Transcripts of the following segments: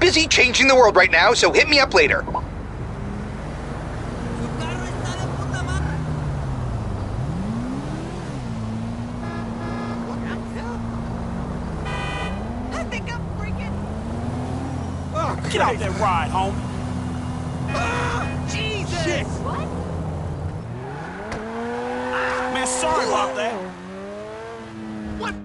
busy changing the world right now, so hit me up later. Get off that ride, homie. Jesus! Shit. What? Man, sorry about that. What?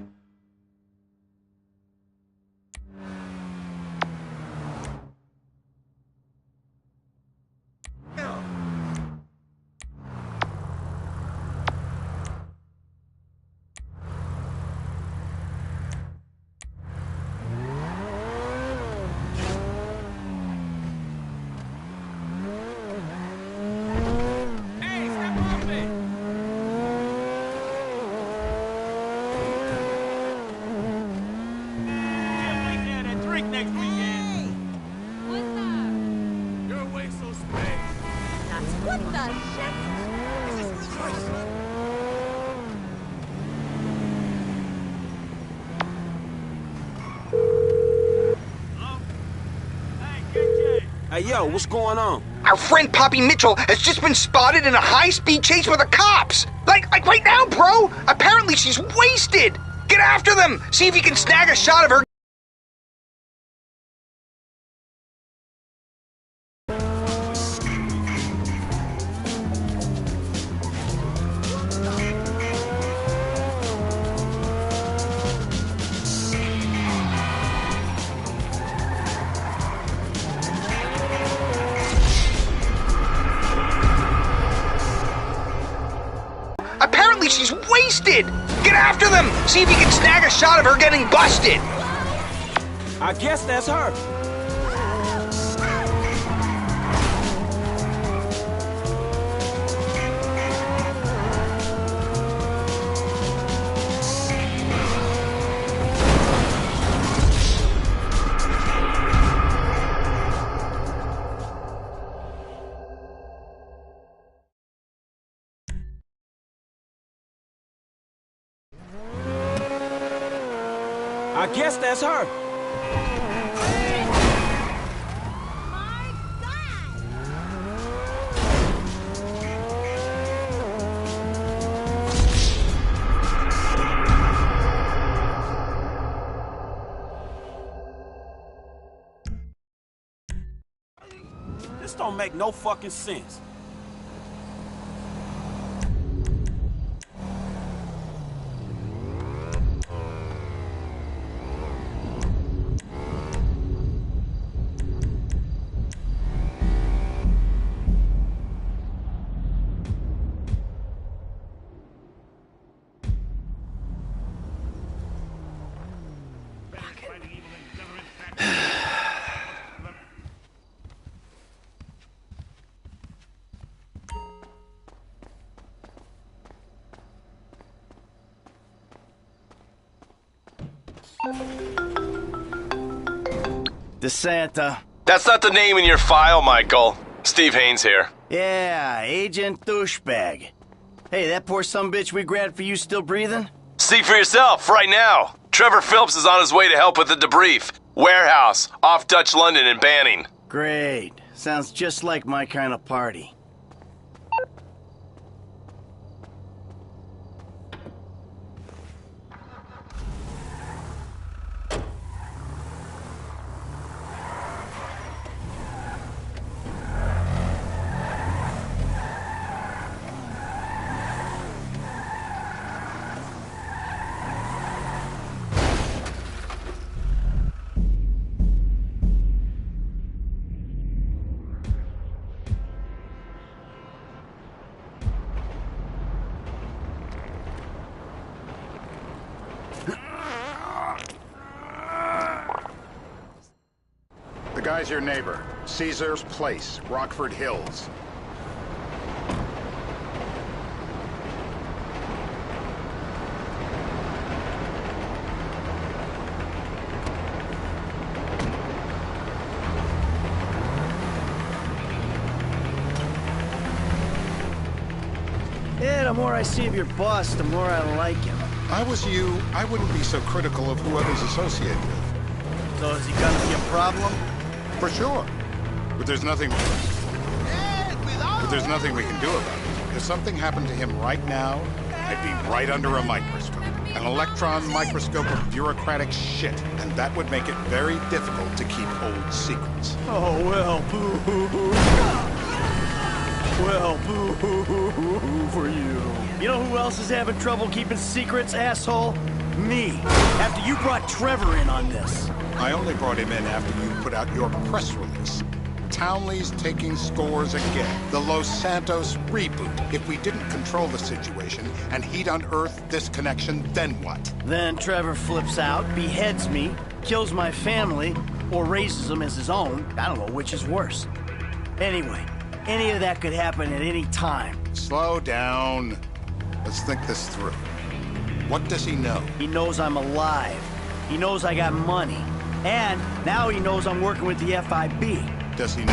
Hey, yo, what's going on? Our friend Poppy Mitchell has just been spotted in a high-speed chase with the cops! Like right now, bro! Apparently she's wasted! Get after them! See if you can snag a shot of her. Apparently she's wasted! Get after them! See if you can snag a shot of her getting busted! I guess that's her. I guess that's her. This don't make no fucking sense. DeSanta. That's not the name in your file, Michael. Steve Haynes here. Yeah, Agent Douchebag. Hey, that poor sumbitch we grabbed for you still breathing? See for yourself, right now. Trevor Phillips is on his way to help with the debrief. Warehouse, off Dutch London and Banning. Great. Sounds just like my kind of party. The guy's your neighbor. Caesar's Place, Rockford Hills. Yeah, the more I see of your boss, the more I like him. If I was you, I wouldn't be so critical of who others associate with. So is he gonna be a problem? For sure. But there's nothing we can do about it. If something happened to him right now, I'd be right under a microscope. An electron microscope of bureaucratic shit. And that would make it very difficult to keep old secrets. Oh, well, boo-hoo-hoo. Well, boo-hoo-hoo for you. You know who else is having trouble keeping secrets, asshole? Me. After you brought Trevor in on this. I only brought him in after you put out your press release. Townley's taking scores again. The Los Santos reboot. If we didn't control the situation and he'd unearthed this connection, then what? Then Trevor flips out, beheads me, kills my family, or raises them as his own. I don't know which is worse. Anyway, any of that could happen at any time. Slow down. Let's think this through. What does he know? He knows I'm alive. He knows I got money. And now he knows I'm working with the FIB. Does he know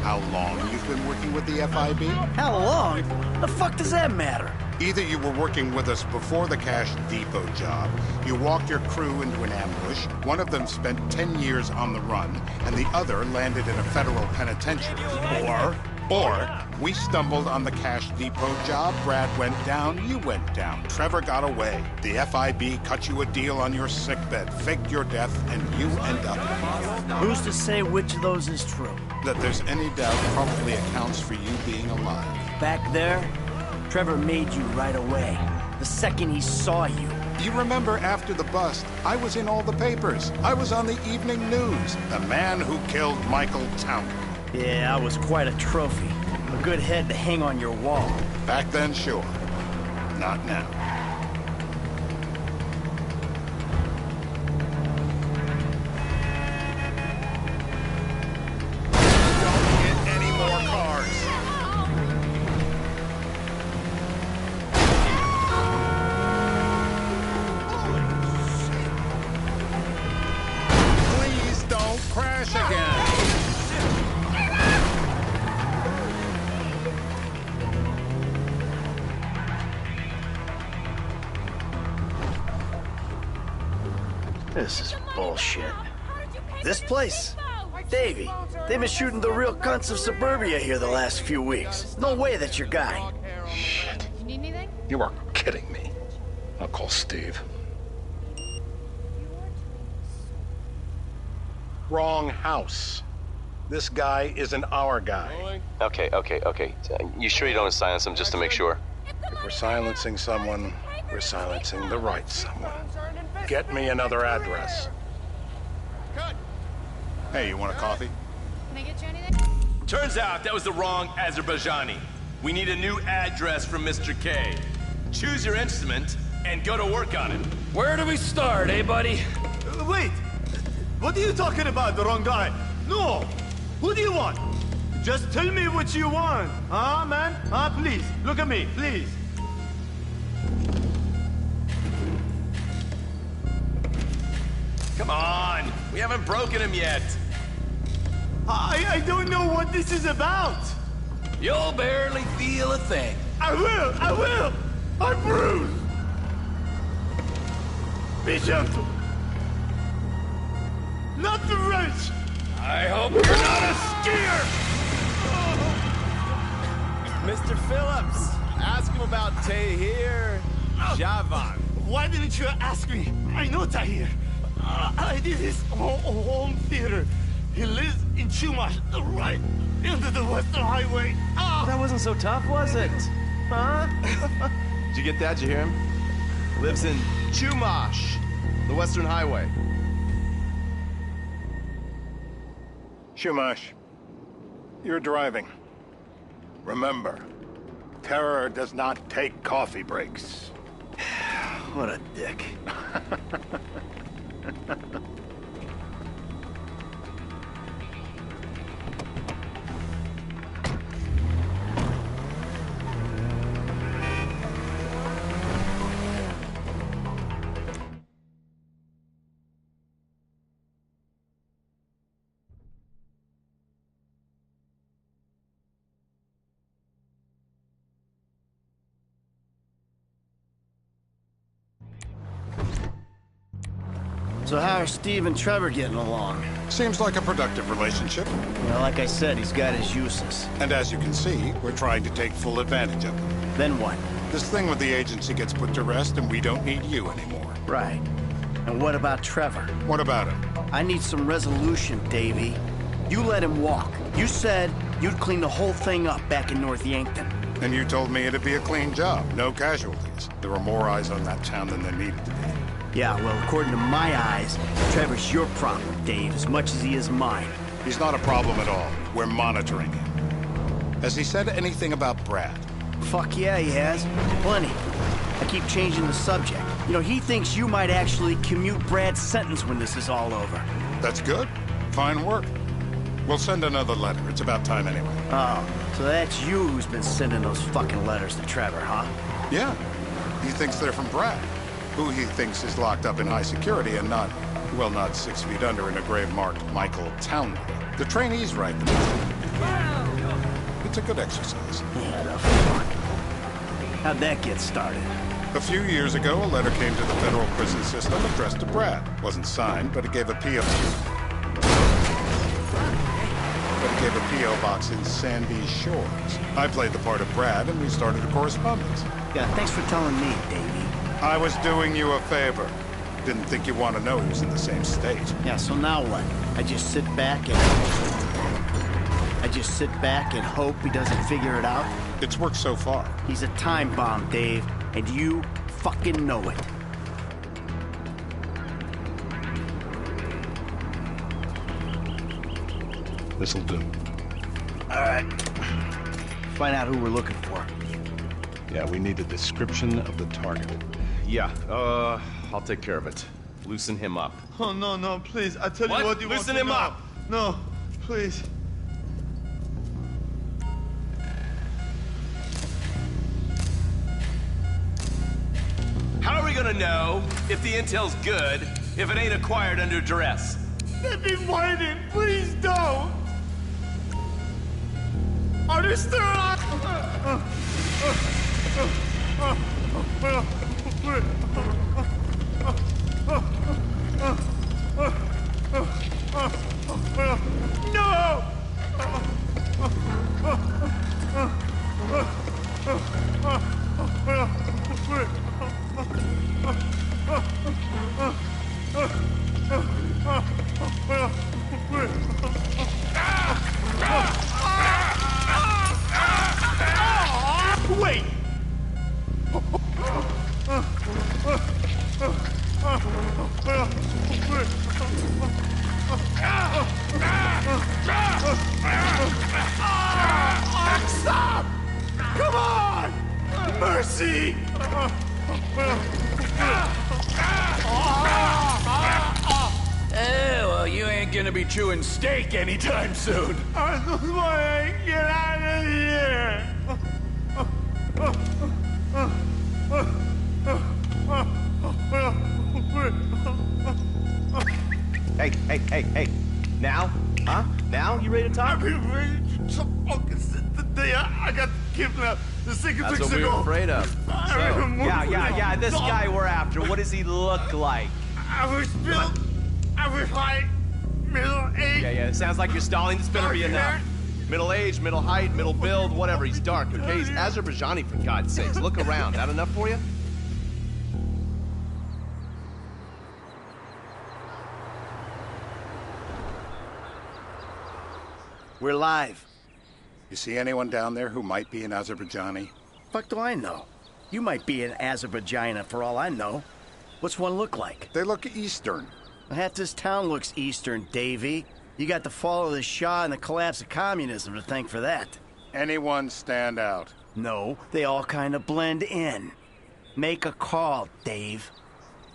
how long you've been working with the FIB? How long? The fuck does that matter? Either you were working with us before the Cash Depot job, you walked your crew into an ambush, one of them spent 10 years on the run, and the other landed in a federal penitentiary. Or we stumbled on the Cash Depot job, Brad went down, you went down, Trevor got away. The FIB cut you a deal on your sickbed, faked your death, and you end up here. Who's to say which of those is true? That there's any doubt probably accounts for you being alive. Back there, Trevor made you right away. The second he saw you. You remember after the bust, I was in all the papers. I was on the evening news. The man who killed Michael Townley. Yeah, I was quite a trophy. A good head to hang on your wall. Back then, sure. Not now. Don't hit any more cars. Please don't crash again. This is bullshit. This place? Davey, they've been shooting the real cunts of suburbia here the last few weeks. No way that's your guy. Shit. You need anything? You are kidding me. I'll call Steve. Wrong house. This guy isn't our guy. Okay. You sure you don't silence him just to make sure? If we're silencing someone, we're silencing the right someone. Get me another address. Hey, you want a coffee? Can I get you anything? Turns out that was the wrong Azerbaijani. We need a new address from Mr. K. Choose your instrument and go to work on it. Where do we start, eh, buddy? Wait! What are you talking about, the wrong guy? No! Who do you want? Just tell me what you want. Huh, man? Huh, please. Look at me, please. Come on, we haven't broken him yet. I don't know what this is about. You'll barely feel a thing. I will! I'm bruised! Be gentle. Not the wrench! I hope you're not a skier! Mr. Phillips, ask him about Tahir Javan. Why didn't you ask me? I know Tahir. I did his home theater. He lives in Chumash, right into the Western Highway. That wasn't so tough, was it? Huh? Did you get that? Did you hear him? Lives in Chumash, the Western Highway. Shumash, you're driving. Remember, terror does not take coffee breaks. What a dick. So how are Steve and Trevor getting along? Seems like a productive relationship. You know, like I said, he's got his uses. And as you can see, we're trying to take full advantage of it. Then what? This thing with the agency gets put to rest and we don't need you anymore. Right. And what about Trevor? What about him? I need some resolution, Davey. You let him walk. You said you'd clean the whole thing up back in North Yankton. And you told me it'd be a clean job, no casualties. There were more eyes on that town than there needed to be. Yeah, well, according to my eyes, Trevor's your problem, Dave, as much as he is mine. He's not a problem at all. We're monitoring him. Has he said anything about Brad? Fuck yeah, he has. Plenty. I keep changing the subject. You know, he thinks you might actually commute Brad's sentence when this is all over. That's good. Fine work. We'll send another letter. It's about time anyway. Oh, so that's you who's been sending those fucking letters to Trevor, huh? Yeah. He thinks they're from Brad, who he thinks is locked up in high security and not, well, not 6 feet under in a grave marked Michael Townley. The trainees write them. It's a good exercise. Yeah, the fuck. How'd that get started? A few years ago, a letter came to the federal prison system addressed to Brad. Wasn't signed, but it gave a P.O. box in Sandy Shores. I played the part of Brad, and we started a correspondence. Yeah, thanks for telling me, Davey. I was doing you a favor. Didn't think you want to know he was in the same state. Yeah, so now what? I just sit back and hope he doesn't figure it out? It's worked so far. He's a time bomb, Dave, and you fucking know it. This'll do. All right. Find out who we're looking for. Yeah, we need a description of the target. Yeah, I'll take care of it. Loosen him up. Oh, no, no, please. I tell What? you what you Loosen want to him know. up. No, please. How are we gonna know if the intel's good if it ain't acquired under duress? Let me find it. Please don't. Understand? No! Wait! Stop! Come on! Mercy! Well, you ain't gonna be chewing steak anytime soon. I just want to get out of here! Hey. Now? Huh? Now? You ready to talk? I've been waiting so fucking since the day I got kidnapped. The second That's weeks what we ago. were afraid of. So, yeah, this No. guy we're after, what does he look like? I was built. I was high, middle age. Yeah, it sounds like you're stalling. This better be Dark enough. hair. Middle age, middle height, middle build, whatever. He's dark, okay? He's Azerbaijani, for God's sakes. Look around. That enough for you? We're live. You see anyone down there who might be an Azerbaijani? Fuck do I know? You might be an Azerbaijani for all I know. What's one look like? They look Eastern. Half this town looks Eastern, Davey. You got the fall of the Shah and the collapse of communism to thank for that. Anyone stand out? No, they all kind of blend in. Make a call, Dave.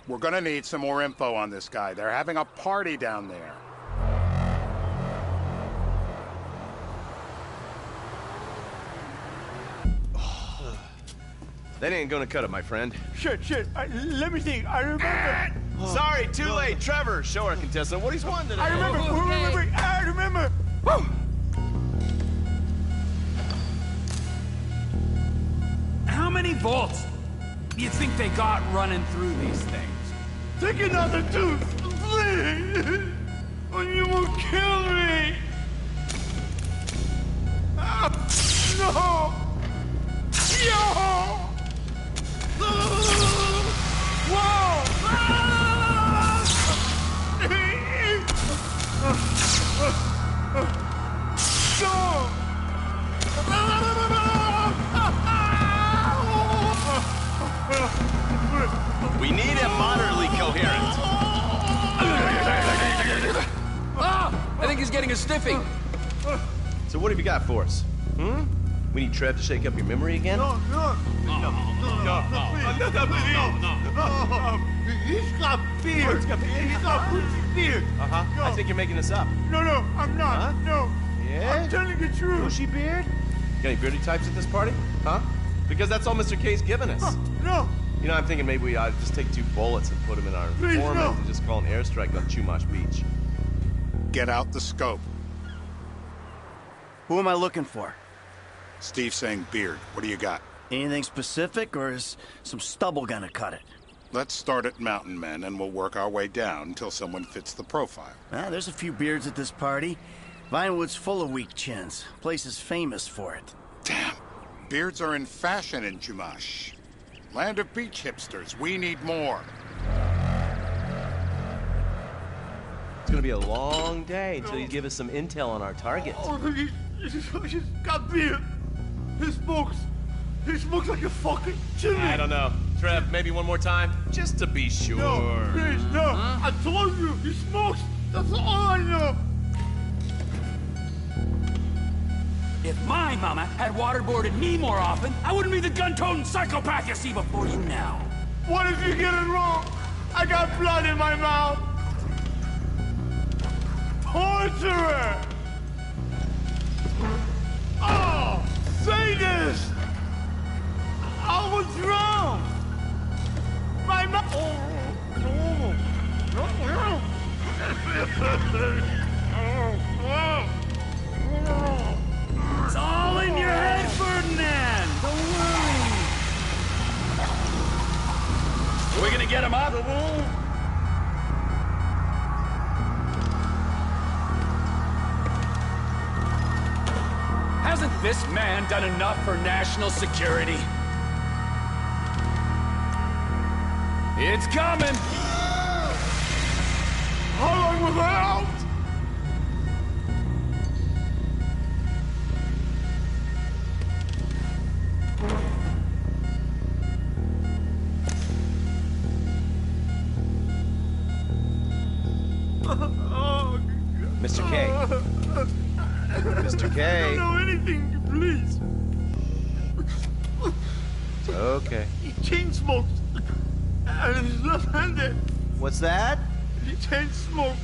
We're gonna need some more info on this guy. They're having a party down there. That ain't gonna cut it, my friend. Shit. Let me think. I remember. Sorry, too late. Trevor, show our contestant what he's won today. I remember. I remember. How many volts do you think they got running through these things? Take another tooth. You will kill me! No! Yo! We need him moderately coherent. I think he's getting a stiffing. So what have you got for us? We need Trev to shake up your memory again? No. He's got beard. He's got Gucci beard. I think you're making this up. No, I'm not. Huh? No. Yeah? I'm telling the truth. Bushy beard? Got any beardy types at this party? Huh? Because that's all Mr. K's given us. No. You know, I'm thinking maybe we ought to just take 2 bullets and put them in our Please, informant no. and just call an airstrike on Chumash Beach. Get out the scope. Who am I looking for? Steve's saying beard. What do you got? Anything specific, or is some stubble gonna cut it? Let's start at Mountain Men, and we'll work our way down until someone fits the profile. There's a few beards at this party. Vinewood's full of weak chins. Place is famous for it. Damn. Beards are in fashion in Chumash. Land of beach hipsters. We need more. It's gonna be a long day until you give us some intel on our target. He's got beard. He smokes like a fucking chimney. I don't know. Trev, maybe one more time? Just to be sure. No, please, no. I told you, he smokes. That's all I know. If my mama had waterboarded me more often, I wouldn't be the gun-toting psychopath you see before you now. What if you get it wrong? I got blood in my mouth. Torturer! Oh, sadist! I was drowned! My mouth... It's all in your head, Ferdinand! Don't worry! Are we gonna get him up? Hasn't this man done enough for national security? It's coming! How long was I out? Mr. K. Mr. K. I don't know anything, please. Okay. He chain smokes. And he's left-handed. What's that? He chain smokes.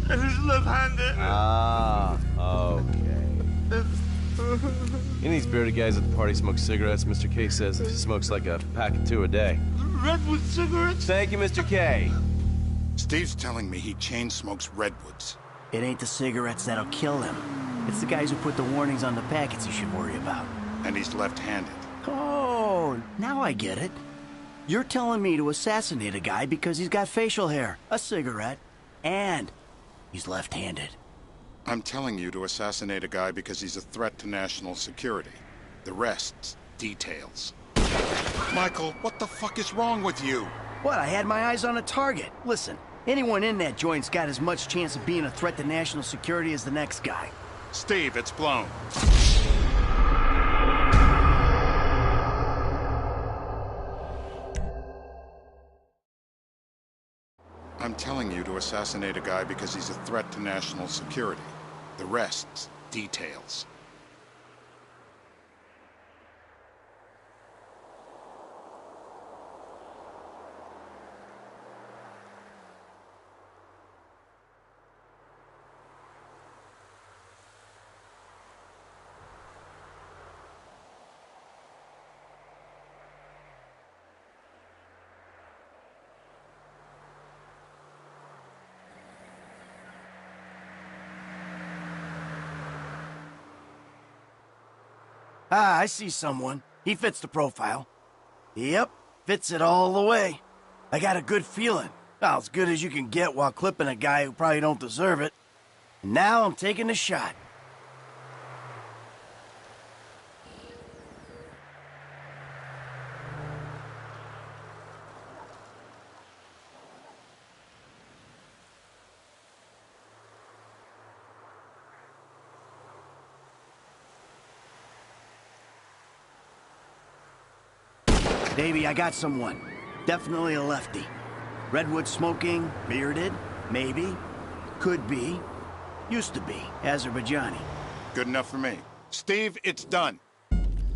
And he's left-handed. Ah, okay. Any of these bearded guys at the party smoke cigarettes. Mr. K says he smokes like a pack of 2 a day. Redwood cigarettes? Thank you, Mr. K. Steve's telling me he chain smokes redwoods. It ain't the cigarettes that'll kill him. It's the guys who put the warnings on the packets you should worry about. And he's left-handed. Oh, now I get it. You're telling me to assassinate a guy because he's got facial hair, a cigarette, and he's left-handed. I'm telling you to assassinate a guy because he's a threat to national security. The rest's details. Michael, what the fuck is wrong with you? What, I had my eyes on a target. Listen, anyone in that joint's got as much chance of being a threat to national security as the next guy. Steve, it's blown. I'm telling you to assassinate a guy because he's a threat to national security. The rest's details. Ah, I see someone. He fits the profile. Yep, fits it all the way. I got a good feeling. Well, as good as you can get while clipping a guy who probably don't deserve it. And now I'm taking the shot. Davey, I got someone. Definitely a lefty. Redwood smoking, bearded, maybe, could be, used to be, Azerbaijani. Good enough for me. Steve, it's done.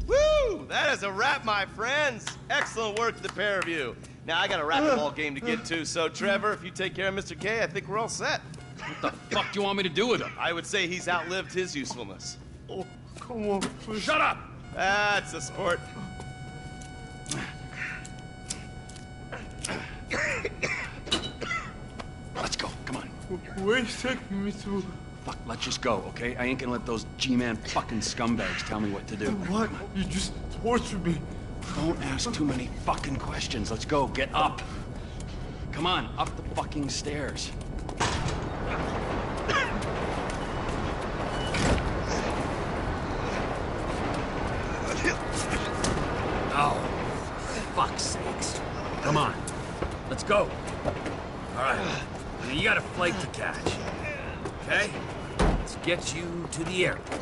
Woo! That is a wrap, my friends. Excellent work to the pair of you. Now, I got a racquetball game to get to, so Trevor, if you take care of Mr. K, I think we're all set. What the fuck do you want me to do with him? I would say he's outlived his usefulness. Oh, come on, please. Shut up! That's a sport. Let's go, come on. Where are you taking me to? Fuck, let's just go, okay? I ain't gonna let those G-Man fucking scumbags tell me what to do. What? You just tortured me. Don't ask too many fucking questions. Let's go, get up. Come on, up the fucking stairs. Oh, for fuck's sakes. Come on, let's go. All right, you got a flight to catch, okay? Let's get you to the airport.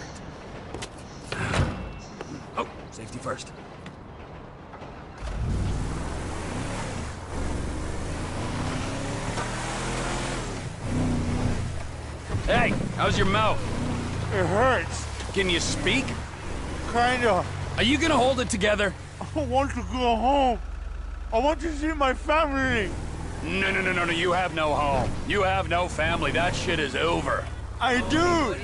Oh, safety first. Hey, how's your mouth? It hurts. Can you speak? Kinda. Are you gonna hold it together? I want to go home. I want to see my family. No, you have no home. You have no family. That shit is over. I do.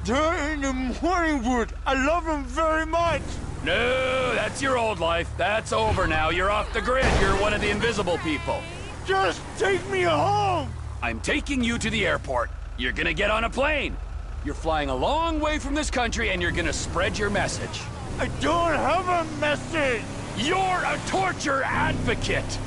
They're in the morning wood. I love them very much. No, that's your old life. That's over now. You're off the grid. You're one of the invisible people. Just take me home. I'm taking you to the airport. You're gonna get on a plane. You're flying a long way from this country and you're gonna spread your message. I don't have a message. You're a torture advocate.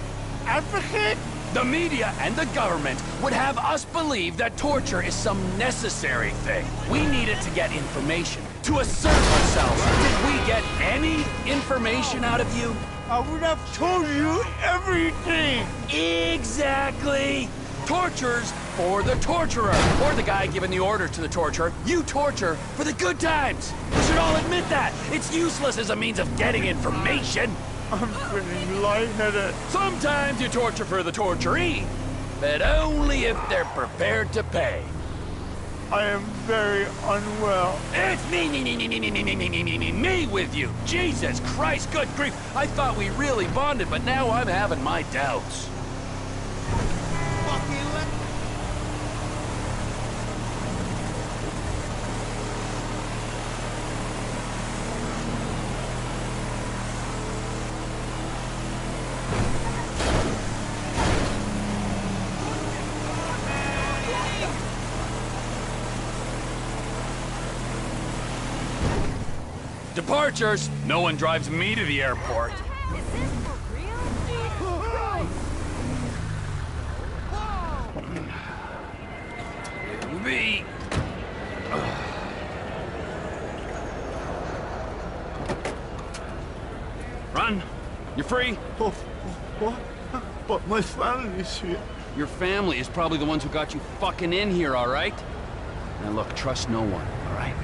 Advocate? The media and the government would have us believe that torture is some necessary thing. We need it to get information, to assert ourselves. Did we get any information out of you? I would have told you everything. Exactly. Torture's for the torturer, or the guy giving the order to the torturer. You torture for the good times. We should all admit that. It's useless as a means of getting information. I'm feeling lightheaded. Sometimes you torture for the torturee, but only if they're prepared to pay. I am very unwell. It's me with you. Jesus Christ, good grief. I thought we really bonded, but now I'm having my doubts. Departures. No one drives me to the airport. Is this for real? Jesus Christ! Me. Run. You're free. Oh, what? But my family's here. Your family is probably the ones who got you fucking in here, all right? Now look, trust no one, all right?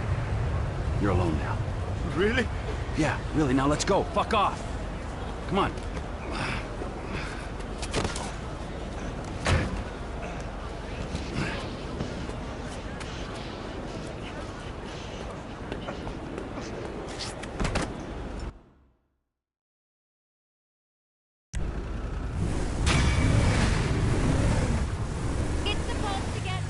You're alone now. Really? Yeah, really. Now let's go. Fuck off. Come on. It's supposed to get...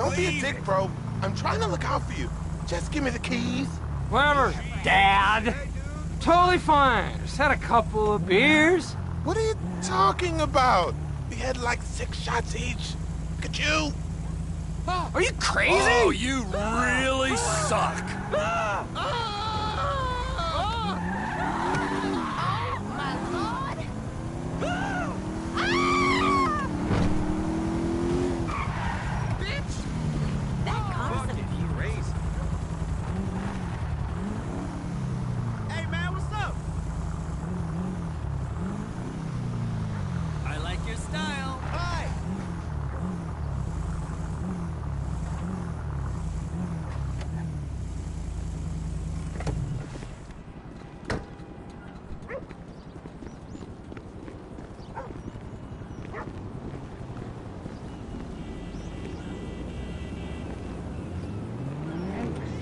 Don't be a dick, bro. I'm trying to look out for you. Just give me the keys. Whatever, Dad. Totally fine. Just had a couple of beers. What are you talking about? We had like 6 shots each. Look at you. Are you crazy? Oh, you really suck. Oh, my Lord! Bitch! That concept. Hey, man, what's up? I like your style. Hi.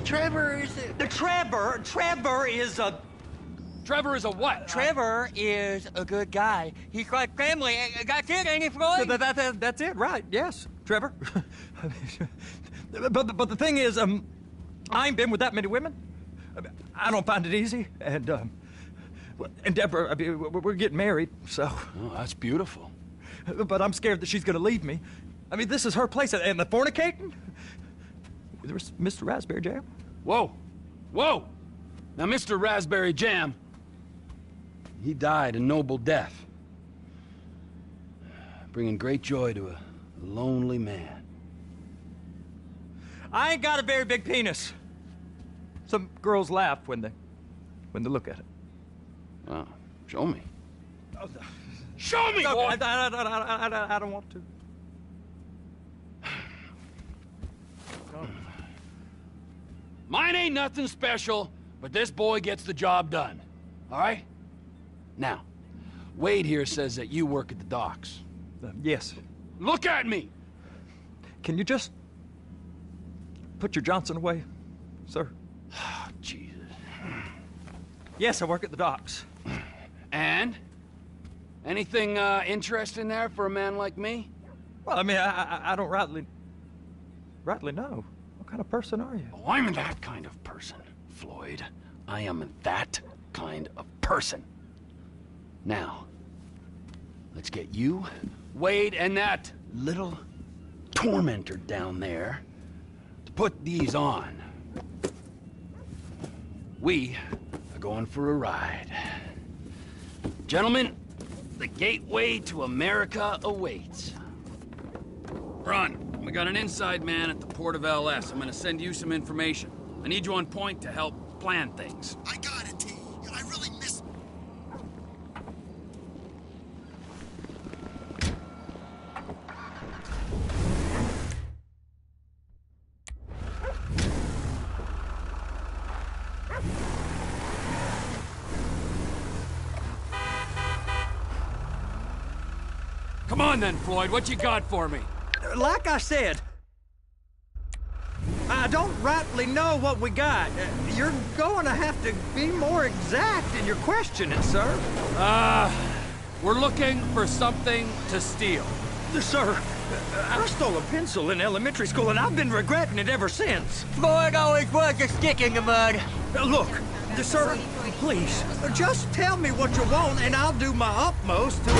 Trevor is a... Trevor is a what? Trevor is a good guy. He's like family. That's it, ain't it, Floyd? That's it, right? Yes, Trevor. but the thing is, I ain't been with that many women. I don't find it easy, and Deborah, I mean, we're getting married, so. Oh, that's beautiful. But I'm scared that she's gonna leave me. I mean, this is her place, and the fornicating. There's Mr. Raspberry Jam. Whoa, whoa! Now, Mr. Raspberry Jam, he died a noble death, bringing great joy to a lonely man. I ain't got a very big penis. Some girls laugh when they look at it. Oh, show me. Show me, boy! I don't want to. Mine ain't nothing special, but this boy gets the job done. All right? Now, Wade here says that you work at the docks. Yes. Look at me! Can you just put your Johnson away, sir? Jesus. Yes, I work at the docks. And? Anything interesting there for a man like me? Well, I mean, I don't rightly know. What kind of person are you? Oh, I'm that kind of person, Floyd. I am that kind of person. Now, let's get you, Wade, and that little tormentor down there to put these on. We are going for a ride. Gentlemen, the gateway to America awaits. Run. We got an inside man at the port of LS. I'm gonna send you some information. I need you on point to help plan things. I got it, T. I really miss... Come on then, Floyd. What you got for me? Like I said, I don't rightly know what we got. You're going to have to be more exact in your questioning, sir. We're looking for something to steal. Sir, I stole a pencil in elementary school, and I've been regretting it ever since. Floyd always was a stick in the mud. Look, sir, please, just tell me what you want, and I'll do my utmost to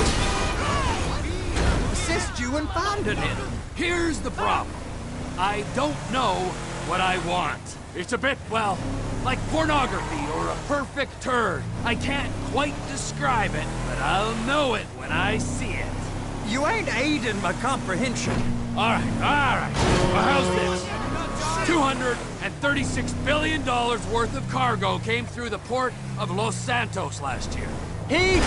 assist you in finding it. Here's the problem. I don't know what I want. It's a bit, well, like pornography or a perfect turd. I can't quite describe it, but I'll know it when I see it. You ain't aiding my comprehension. All right. Well, how's this? $236 billion worth of cargo came through the port of Los Santos last year. He's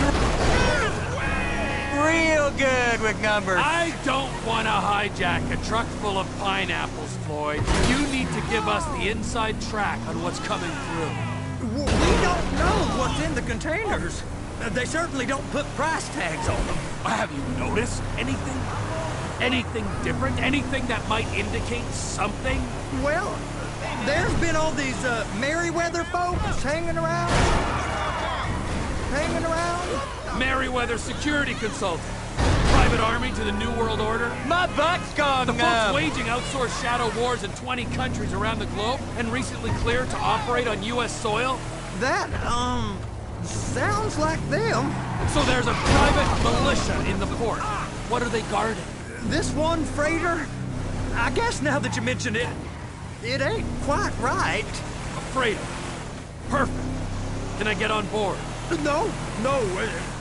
real good with numbers. I don't want to hijack a truck full of pineapples, Floyd. You need to give us the inside track on what's coming through. We don't know what's in the containers. They certainly don't put price tags on them. Have you noticed anything? Anything different? Anything that might indicate something? Well, there's been all these Merryweather folks hanging around. Merryweather Security Consultant. Private private army to the New World Order? My butt's gone The numb. folks waging outsourced shadow wars in 20 countries around the globe and recently cleared to operate on U.S. soil? That, sounds like them. So there's a private militia in the port. What are they guarding? This one freighter? I guess now that you mention it, it ain't quite right. A freighter. Perfect. Can I get on board? No,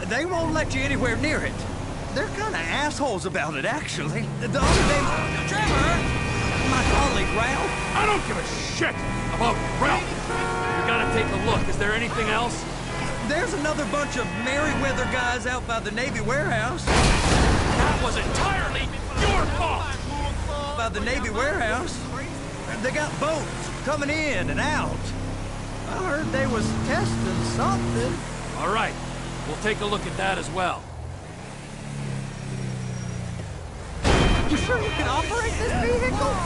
they won't let you anywhere near it. They're kind of assholes about it, actually. The other day, Trevor, my colleague Ralph. I don't give a shit about Ralph. We gotta take a look. Is there anything else? There's another bunch of Merryweather guys out by the Navy warehouse. That was entirely your fault. By the Navy warehouse, they got boats coming in and out. I heard they was testing something. All right, we'll take a look at that as well. You sure you can operate this vehicle?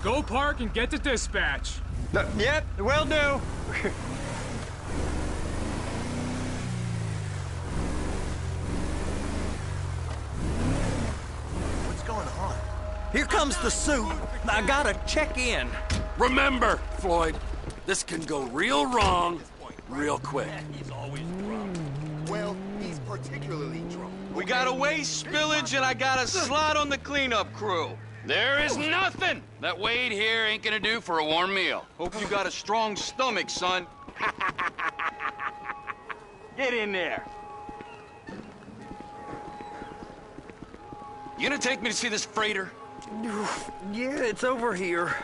Go park and get to dispatch. Yep, will do. What's going on? Here comes the suit. I gotta check in. Remember, Floyd, this can go real wrong real quick. Well, he's particularly drunk. We got a waste spillage and I got a slot on the cleanup crew. There is nothing that Wade here ain't gonna do for a warm meal. Hope you got a strong stomach, son. Get in there. You gonna take me to see this freighter? Yeah, it's over here.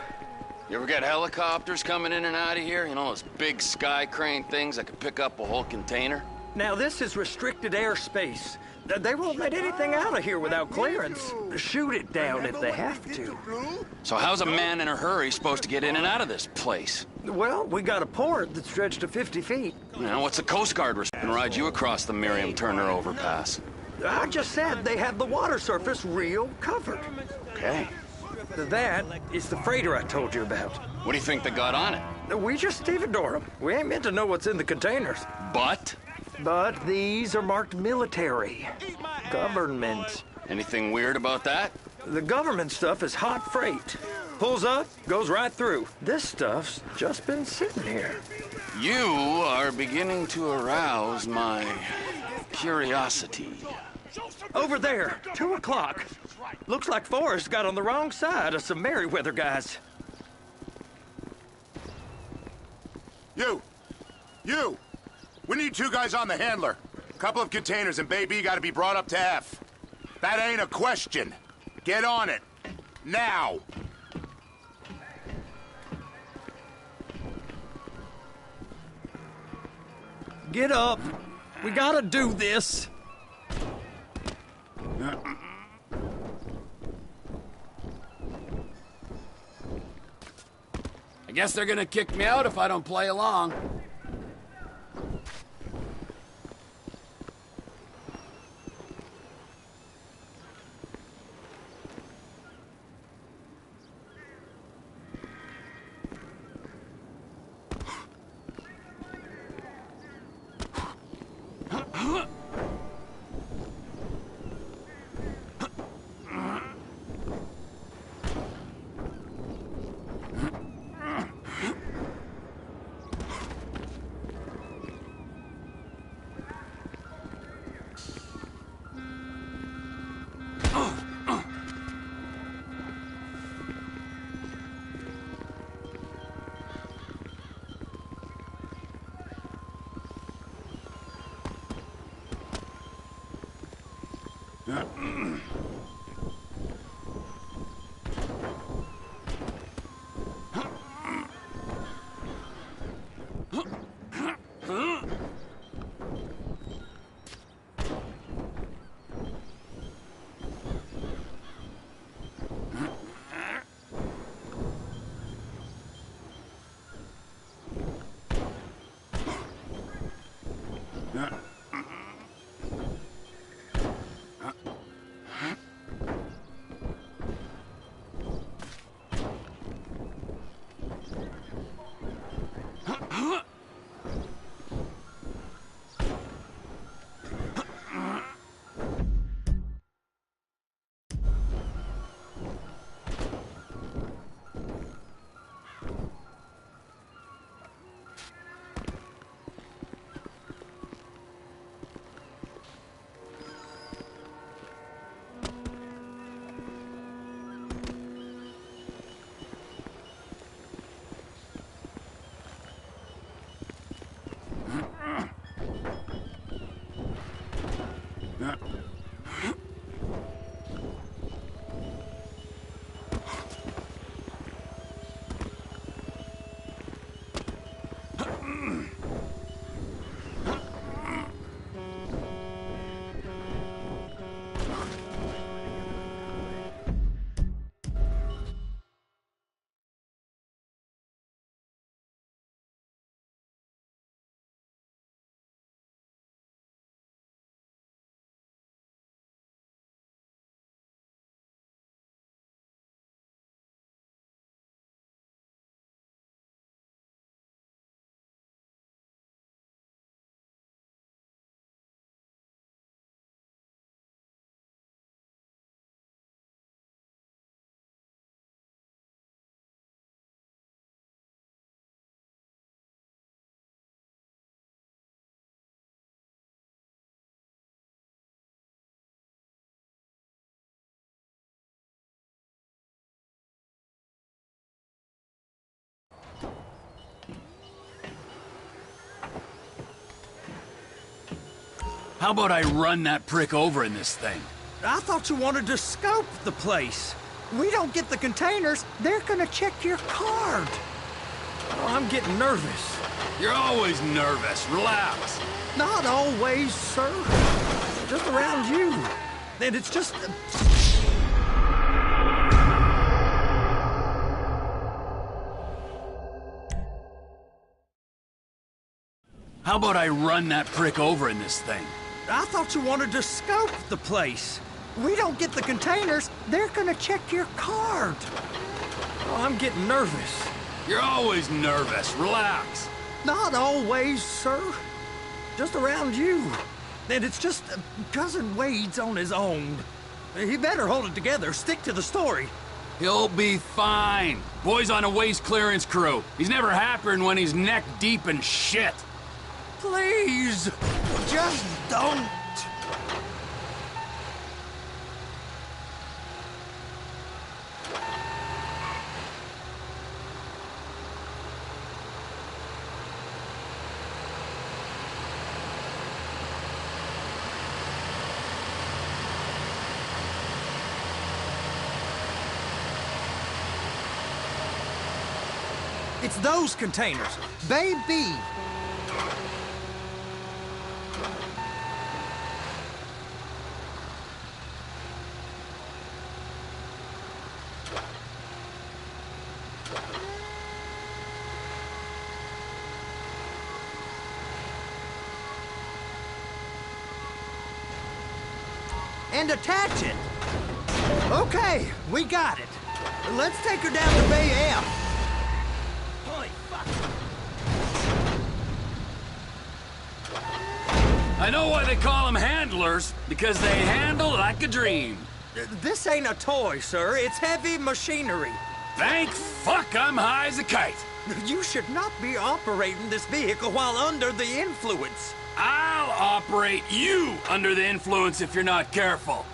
You ever got helicopters coming in and out of here? You know, those big sky crane things that could pick up a whole container? Now, this is restricted airspace. They won't let anything out of here without clearance. Shoot it down if they have to. So how's a man in a hurry supposed to get in and out of this place? Well, we got a port that stretched to 50 feet. Now, what's the Coast Guard and ride you across the Miriam Turner overpass? I just said they had the water surface real covered. Okay. That is the freighter I told you about. What do you think they got on it? We just stevedore them. We ain't meant to know what's in the containers. But these are marked military. Government. Anything weird about that? The government stuff is hot freight. Pulls up, goes right through. This stuff's just been sitting here. You are beginning to arouse my curiosity. Over there, 2 o'clock. Looks like Forrest got on the wrong side of some Merryweather guys. You! We need 2 guys on the handler. Couple of containers and Baby gotta be brought up to F. That ain't a question. Get on it. Now! Get up. We gotta do this. I guess they're gonna kick me out if I don't play along. How about I run that prick over in this thing? I thought you wanted to scope the place. We don't get the containers, they're gonna check your card. Oh, I'm getting nervous. You're always nervous. Relax. Not always, sir. Just around you. And it's just... How about I run that prick over in this thing? I thought you wanted to scope the place. We don't get the containers, they're gonna check your card. Oh, I'm getting nervous. You're always nervous. Relax. Not always, sir. Just around you. And it's just... Cousin Wade's on his own. He better hold it together, stick to the story. He'll be fine. Boy's on a waste clearance crew. He's never happier than when he's neck deep in shit. Please, just don't. It's those containers, baby. And attach it. Okay, we got it. Let's take her down to Bay F. Holy fuck. I know why they call them handlers, because they handle like a dream. This ain't a toy, sir. It's heavy machinery. Thank fuck I'm high as a kite. You should not be operating this vehicle while under the influence. I'll operate you under the influence if you're not careful.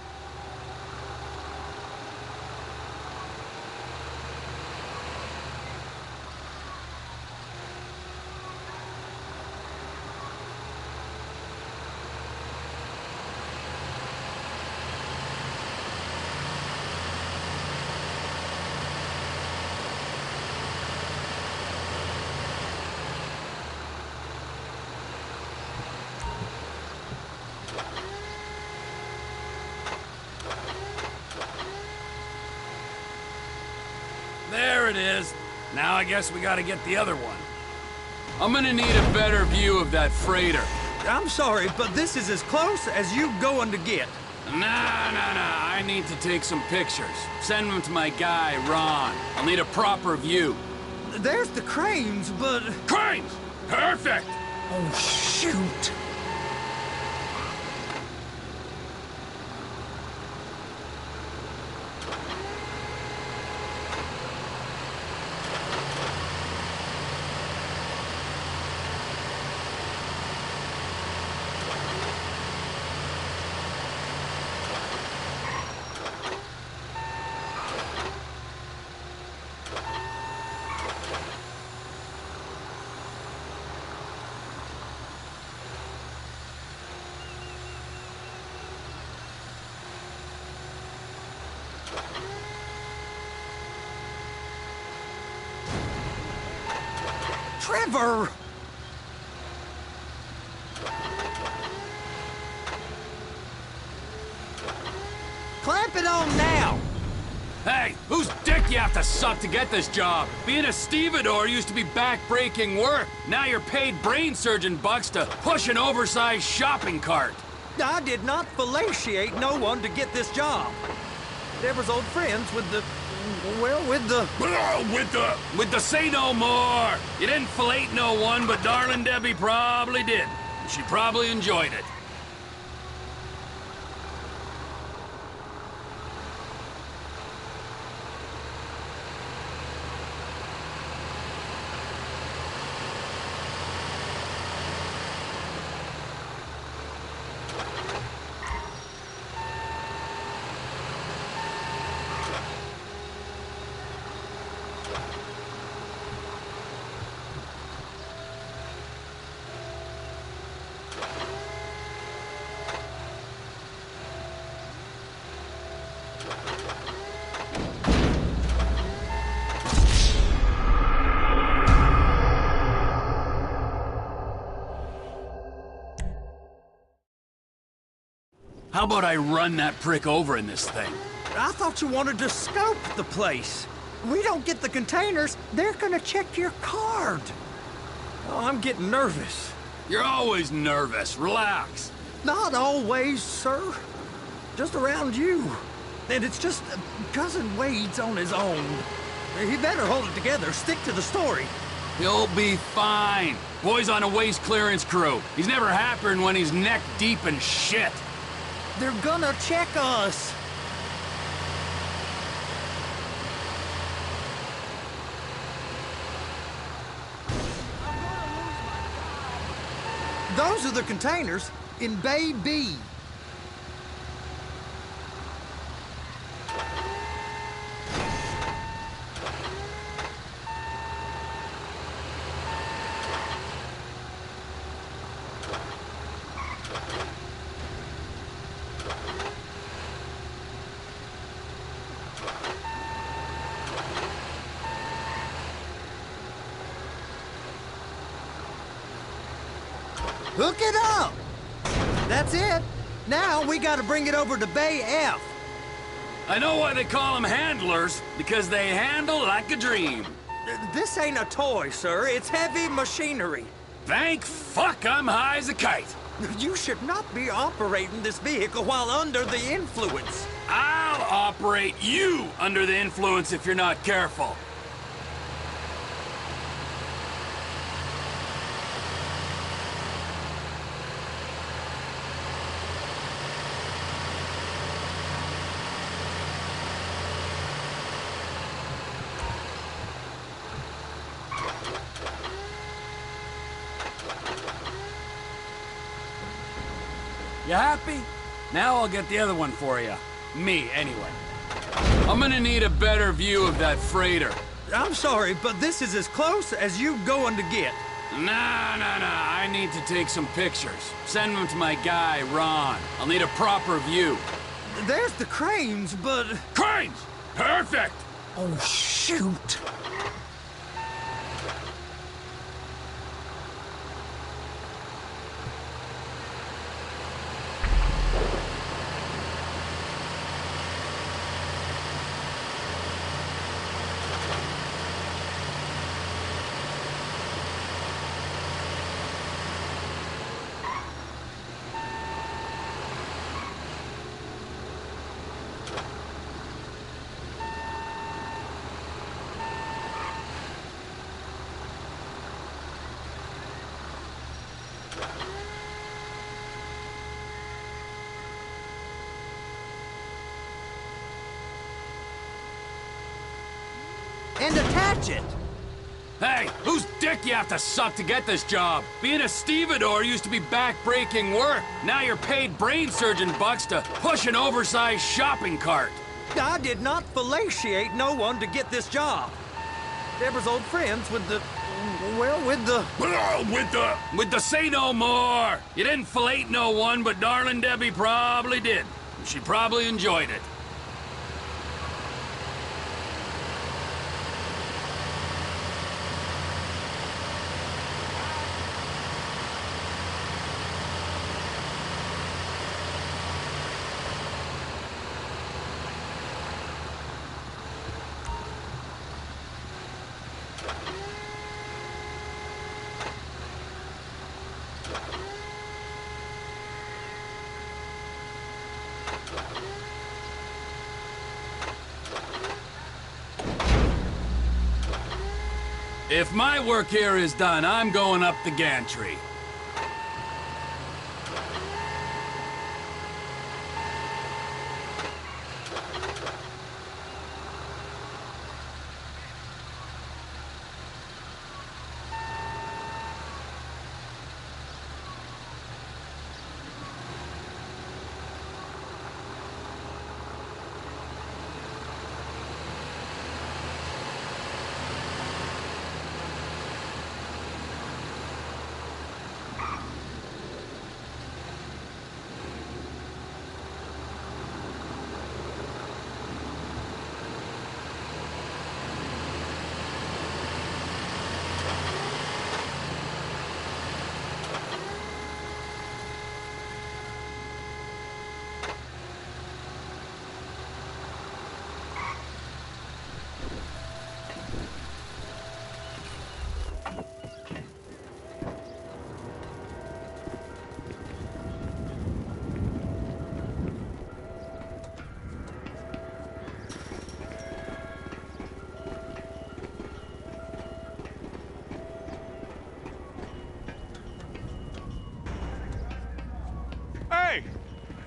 There it is. Now I guess we gotta get the other one. I'm gonna need a better view of that freighter. I'm sorry, but this is as close as you going to get. Nah. I need to take some pictures. Send them to my guy, Ron. I'll need a proper view. There's the cranes, but... Cranes! Perfect! Oh, shoot. Trevor! Clamp it on now! Hey, whose dick you have to suck to get this job? Being a stevedore used to be back-breaking work. Now you're paid brain surgeon bucks to push an oversized shopping cart. I did not fellatiate no one to get this job. Trevor's old friends with the... Well, with the... With the say no more! You didn't fillet no one, but darling Debbie probably did. She probably enjoyed it. How about I run that prick over in this thing? I thought you wanted to scope the place. We don't get the containers, they're gonna check your card. Oh, I'm getting nervous. You're always nervous. Relax. Not always, sir. Just around you. And it's just Cousin Wade's on his own. He better hold it together, stick to the story. He'll be fine. Boy's on a waste clearance crew. He's never happier than when he's neck deep in shit. They're gonna check us. Those are the containers in Bay B. Hook it up! That's it. Now we gotta bring it over to Bay F. I know why they call them handlers, because they handle like a dream. This ain't a toy, sir. It's heavy machinery. Thank fuck I'm high as a kite. You should not be operating this vehicle while under the influence. I'll operate you under the influence if you're not careful. You happy? Now I'll get the other one for you. Me, anyway. I'm gonna need a better view of that freighter. I'm sorry, but this is as close as you going to get. Nah. I need to take some pictures. Send them to my guy, Ron. I'll need a proper view. There's the cranes, but... Cranes! Perfect! Oh, shoot. And attach it! Hey, whose dick you have to suck to get this job? Being a stevedore used to be back-breaking work. Now you're paid brain surgeon bucks to push an oversized shopping cart. I did not fellatiate no one to get this job. Deborah's old friends with the... well, with the... With the say no more! You didn't fellate no one, but darling Debbie probably did. She probably enjoyed it. If my work here is done, I'm going up the gantry.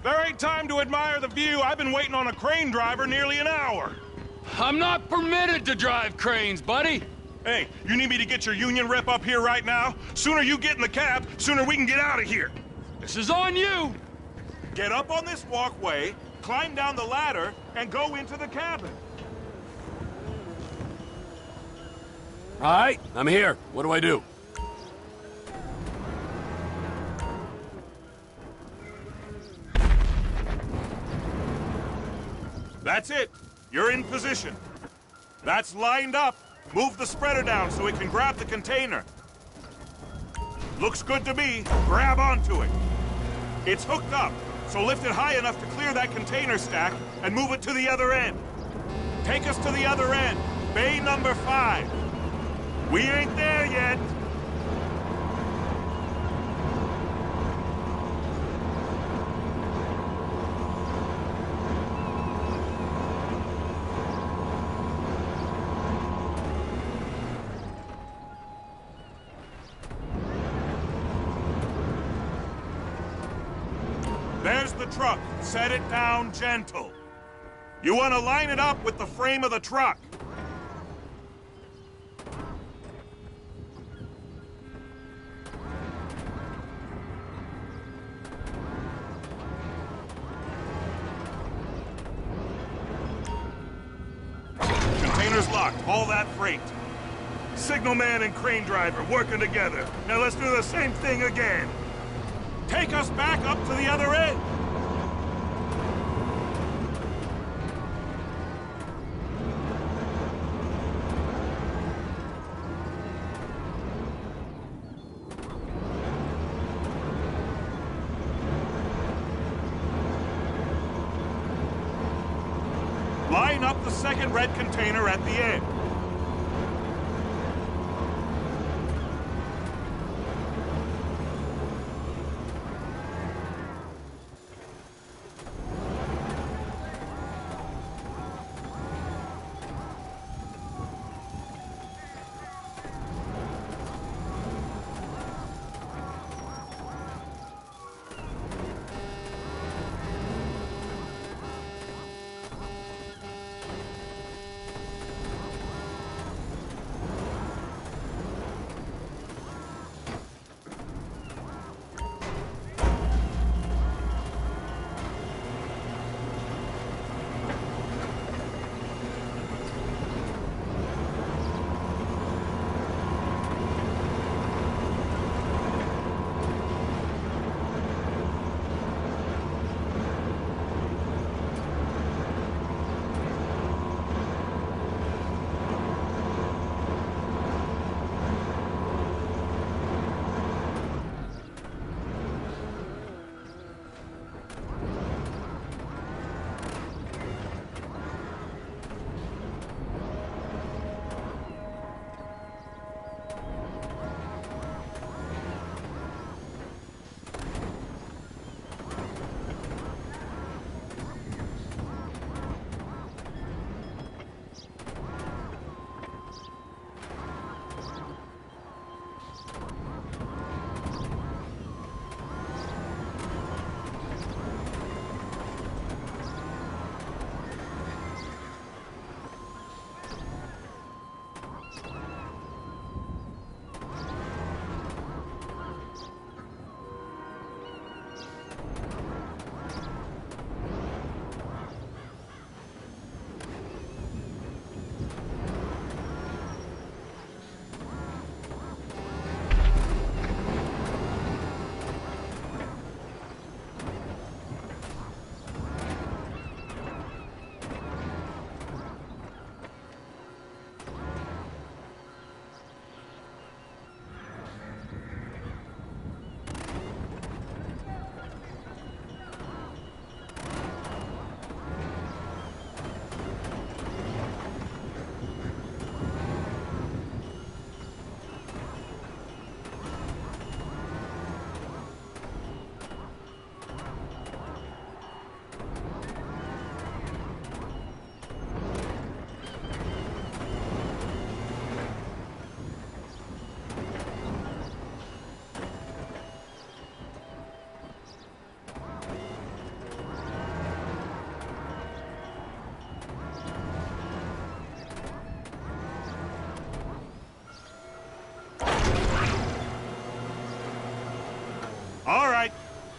There ain't time to admire the view. I've been waiting on a crane driver nearly an hour. I'm not permitted to drive cranes, buddy. Hey, you need me to get your union rep up here right now? Sooner you get in the cab, sooner we can get out of here. This is on you. Get up on this walkway, climb down the ladder, and go into the cabin. All right, I'm here. What do I do? That's it. You're in position. That's lined up. Move the spreader down so it can grab the container. Looks good to me. Grab onto it. It's hooked up, so lift it high enough to clear that container stack and move it to the other end. Take us to the other end, bay number 5. We ain't there yet. There's the truck. Set it down gentle. You want to line it up with the frame of the truck. Container's locked. Haul that freight. Signalman and crane driver working together. Now let's do the same thing again. Take us back up to the other end! Line up the second red container at the end.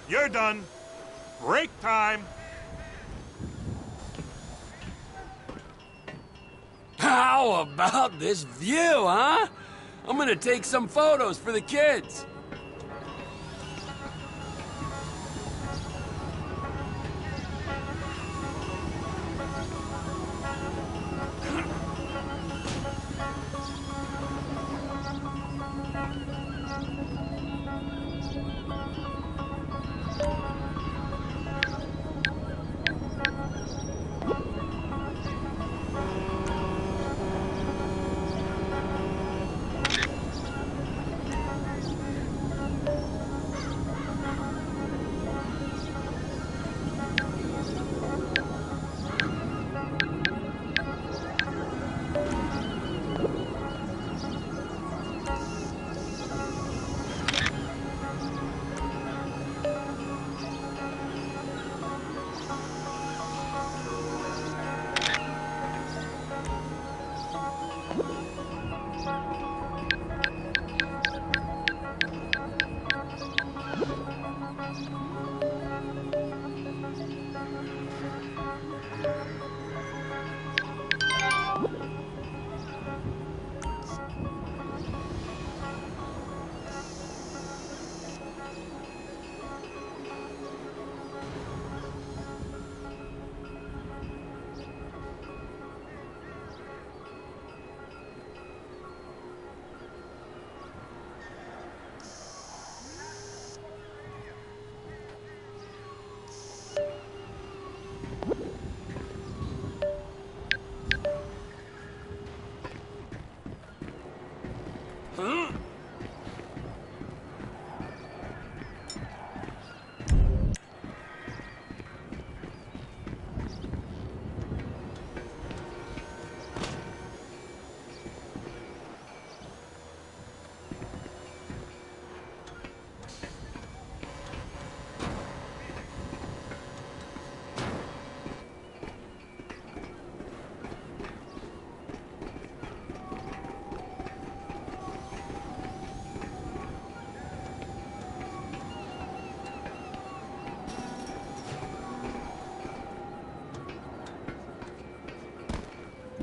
You're done. Break time. How about this view, huh? I'm gonna take some photos for the kids.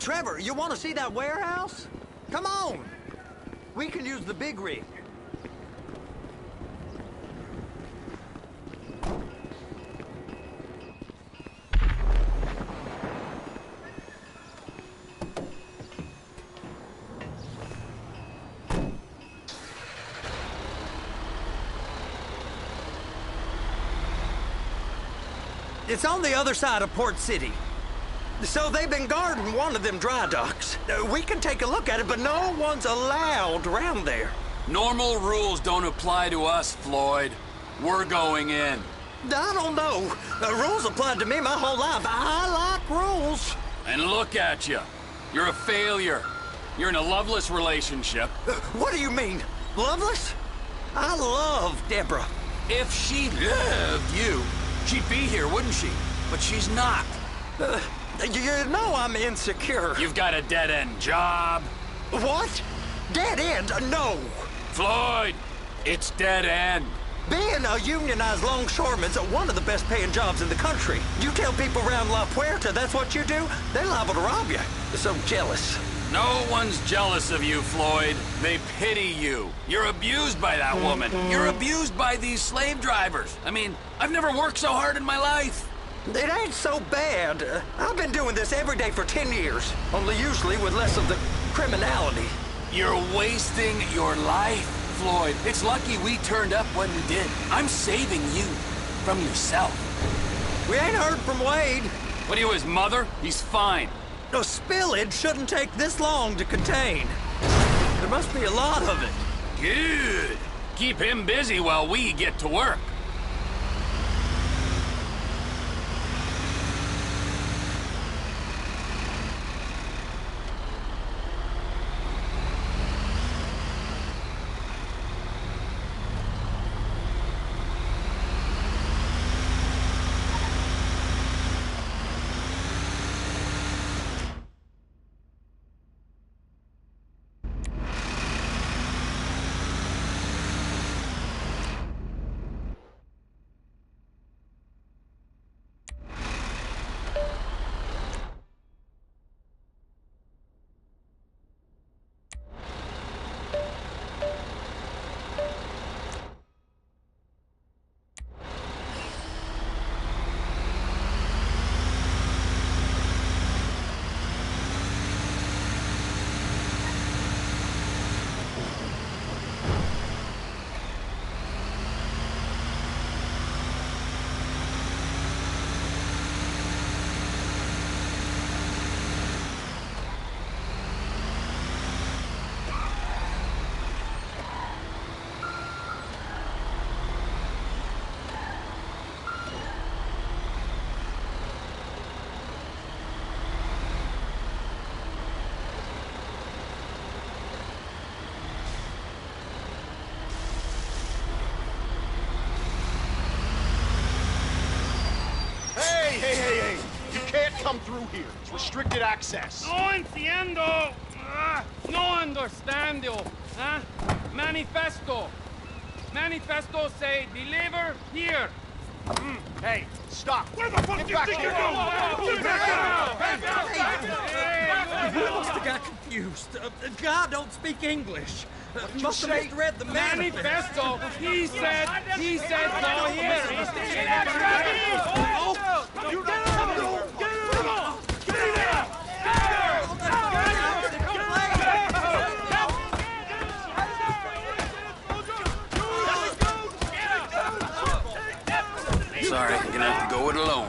Trevor, you want to see that warehouse? Come on. We can use the big rig. It's on the other side of Port City. So they've been guarding one of them dry docks. We can take a look at it, but no one's allowed around there. Normal rules don't apply to us, Floyd. We're going in. I don't know. Rules applied to me my whole life. I like rules. And look at you. You're a failure. You're in a loveless relationship. What do you mean? Loveless? I love Deborah. If she loved you, she'd be here, wouldn't she? But she's not. You know I'm insecure. You've got a dead-end job. What? Dead end? No. Floyd, it's dead end. Being a unionized longshoreman's one of the best paying jobs in the country. You tell people around La Puerta that's what you do, they're liable to rob you. They're so jealous. No one's jealous of you, Floyd. They pity you. You're abused by that woman. You're abused by these slave drivers. I mean, I've never worked so hard in my life. It ain't so bad. I've been doing this every day for 10 years, only usually with less of the criminality. You're wasting your life, Floyd. It's lucky we turned up when we did. I'm saving you from yourself. We ain't heard from Wade. What are you, his mother? He's fine. No, spillage shouldn't take this long to contain. There must be a lot of it. Good. Keep him busy while we get to work. come through here. It's restricted access. No entiendo. No understand you. Huh? Manifesto. Manifesto say deliver here. Hey, stop. Where the fuck do you think you're going? He must have got confused. God don't speak English. Must have misread the manifesto. He said go here. Sorry, you're gonna have to go it alone.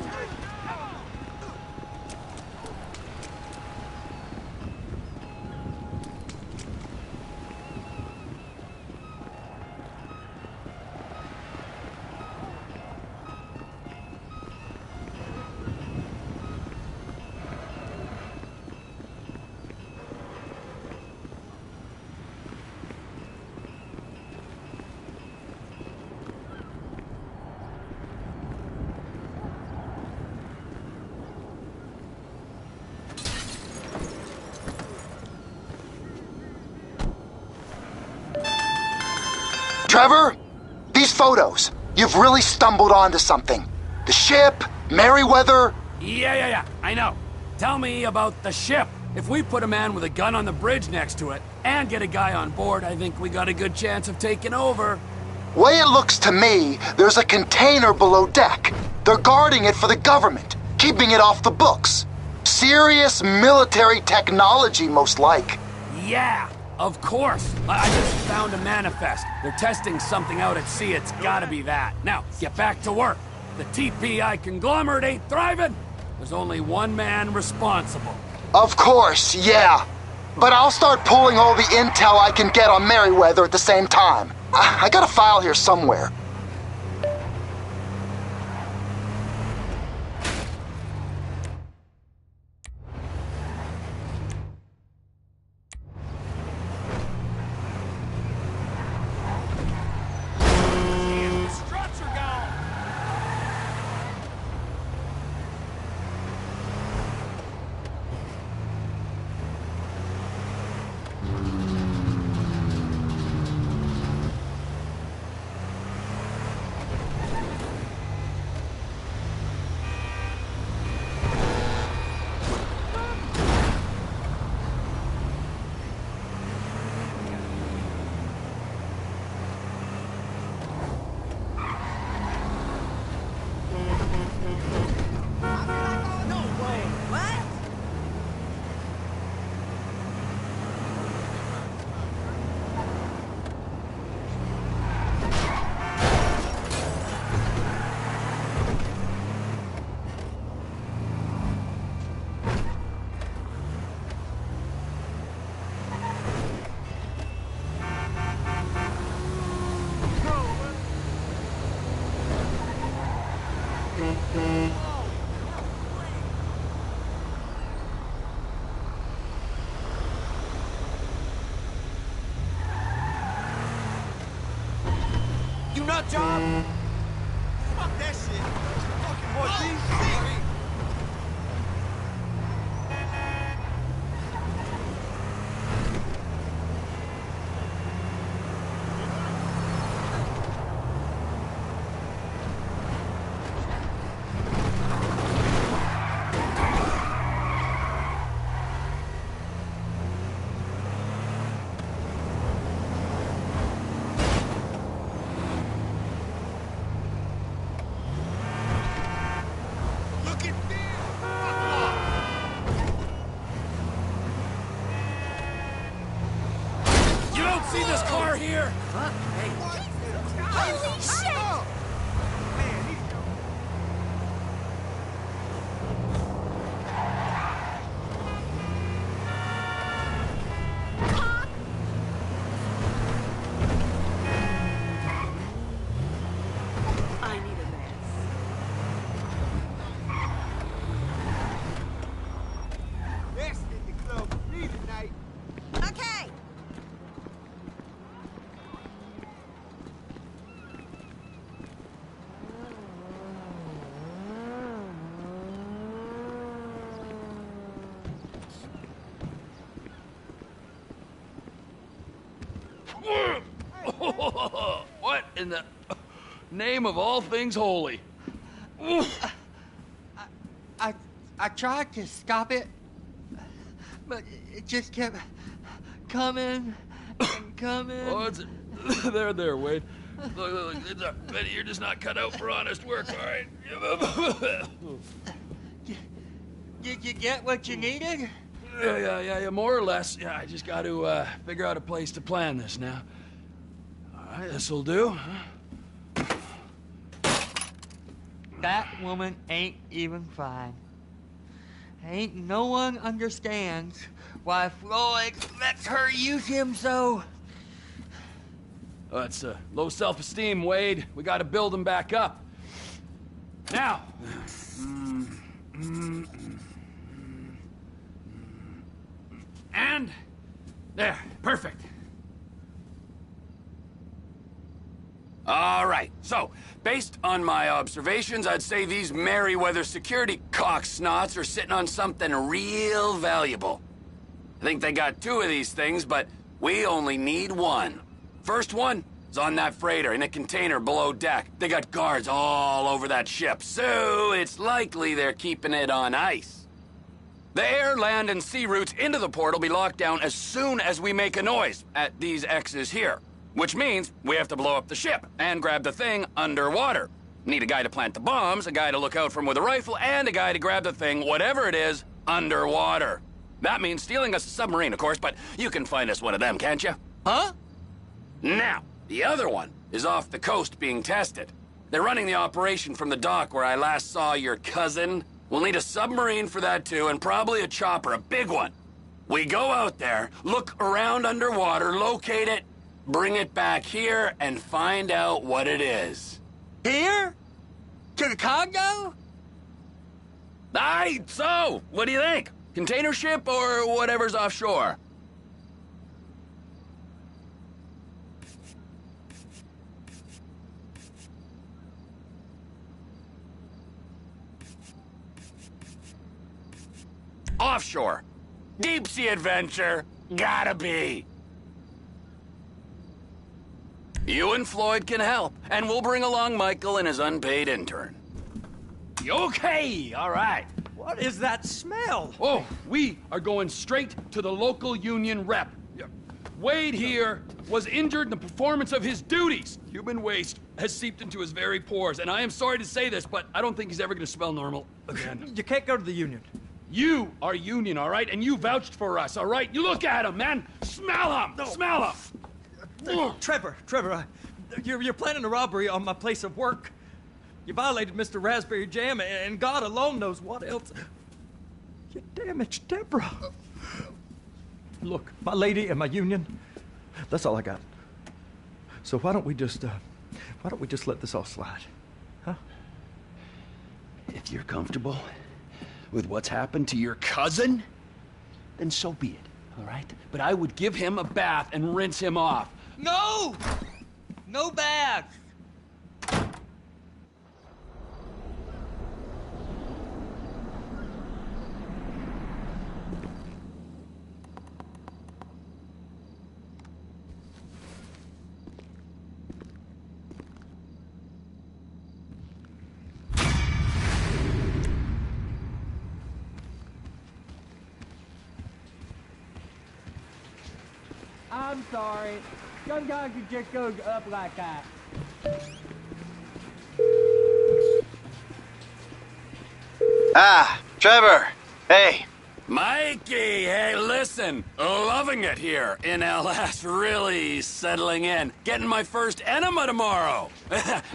Trevor, these photos, you've really stumbled onto something. The ship, Merryweather. Yeah, I know. Tell me about the ship. If we put a man with a gun on the bridge next to it and get a guy on board, I think we got a good chance of taking over. Way it looks to me, there's a container below deck. They're guarding it for the government, keeping it off the books. Serious military technology, most like. Yeah, of course. I just found a manifest. They're testing something out at sea. It's gotta be that. Now, get back to work. The TPI conglomerate ain't thriving. There's only one man responsible. Of course, yeah. But I'll start pulling all the intel I can get on Merryweather at the same time. I got a file here somewhere. You nut job? Fuck that shit. Fucking what, See this car here? Huh? Hey. Holy shit! I need a mess. This is the club we need tonight. Okay. What in the name of all things holy? I tried to stop it, but it just kept coming and coming. Oh, it's there, Wade. Look, you're just not cut out for honest work, all right? Did you get what you needed? Yeah, more or less. Yeah, I just got to figure out a place to plan this now. All right, this'll do. That woman ain't even fine. Ain't no one understands why Floyd lets her use him so. Oh, that's low self-esteem, Wade. We got to build him back up. Now. And there, perfect. All right, so, based on my observations, I'd say these Merryweather security cocksnots are sitting on something real valuable. I think they got 2 of these things, but we only need 1. First one is on that freighter in a container below deck. They got guards all over that ship, so it's likely they're keeping it on ice. The air, land, and sea routes into the port will be locked down as soon as we make a noise at these X's here. Which means we have to blow up the ship and grab the thing underwater. Need a guy to plant the bombs, a guy to look out for him with a rifle, and a guy to grab the thing, whatever it is, underwater. That means stealing us a submarine, of course, but you can find us one of them, can't you? Huh? Now, the other one is off the coast being tested. They're running the operation from the dock where I last saw your cousin. We'll need a submarine for that too, and probably a chopper, a big one. We go out there, look around underwater, locate it, bring it back here, and find out what it is. Here? To the Congo? Aye, so, what do you think? Container ship or whatever's offshore? Offshore. Deep sea adventure. Gotta be. You and Floyd can help, and we'll bring along Michael and his unpaid intern. Okay, all right. What is that smell? Oh, we are going straight to the local union rep. Wade here was injured in the performance of his duties. Human waste has seeped into his very pores, and I am sorry to say this, but I don't think he's ever going to smell normal again. You can't go to the union. You are union, all right? And you vouched for us, all right? You look at him, man. Smell him. No. Smell him. Trevor, you're planning a robbery on my place of work. You violated Mr. Raspberry Jam, and God alone knows what else. You damaged Deborah. Look, my lady and my union, that's all I got. So why don't we just let this all slide, huh? If you're comfortable with what's happened to your cousin, then so be it, all right? But I would give him a bath and rinse him off. No! No bath! I'm sorry. Sometimes it just goes up like that. Ah, Trevor. Hey. Mikey, hey, listen. Loving it here in LS. Really settling in. Getting my first enema tomorrow.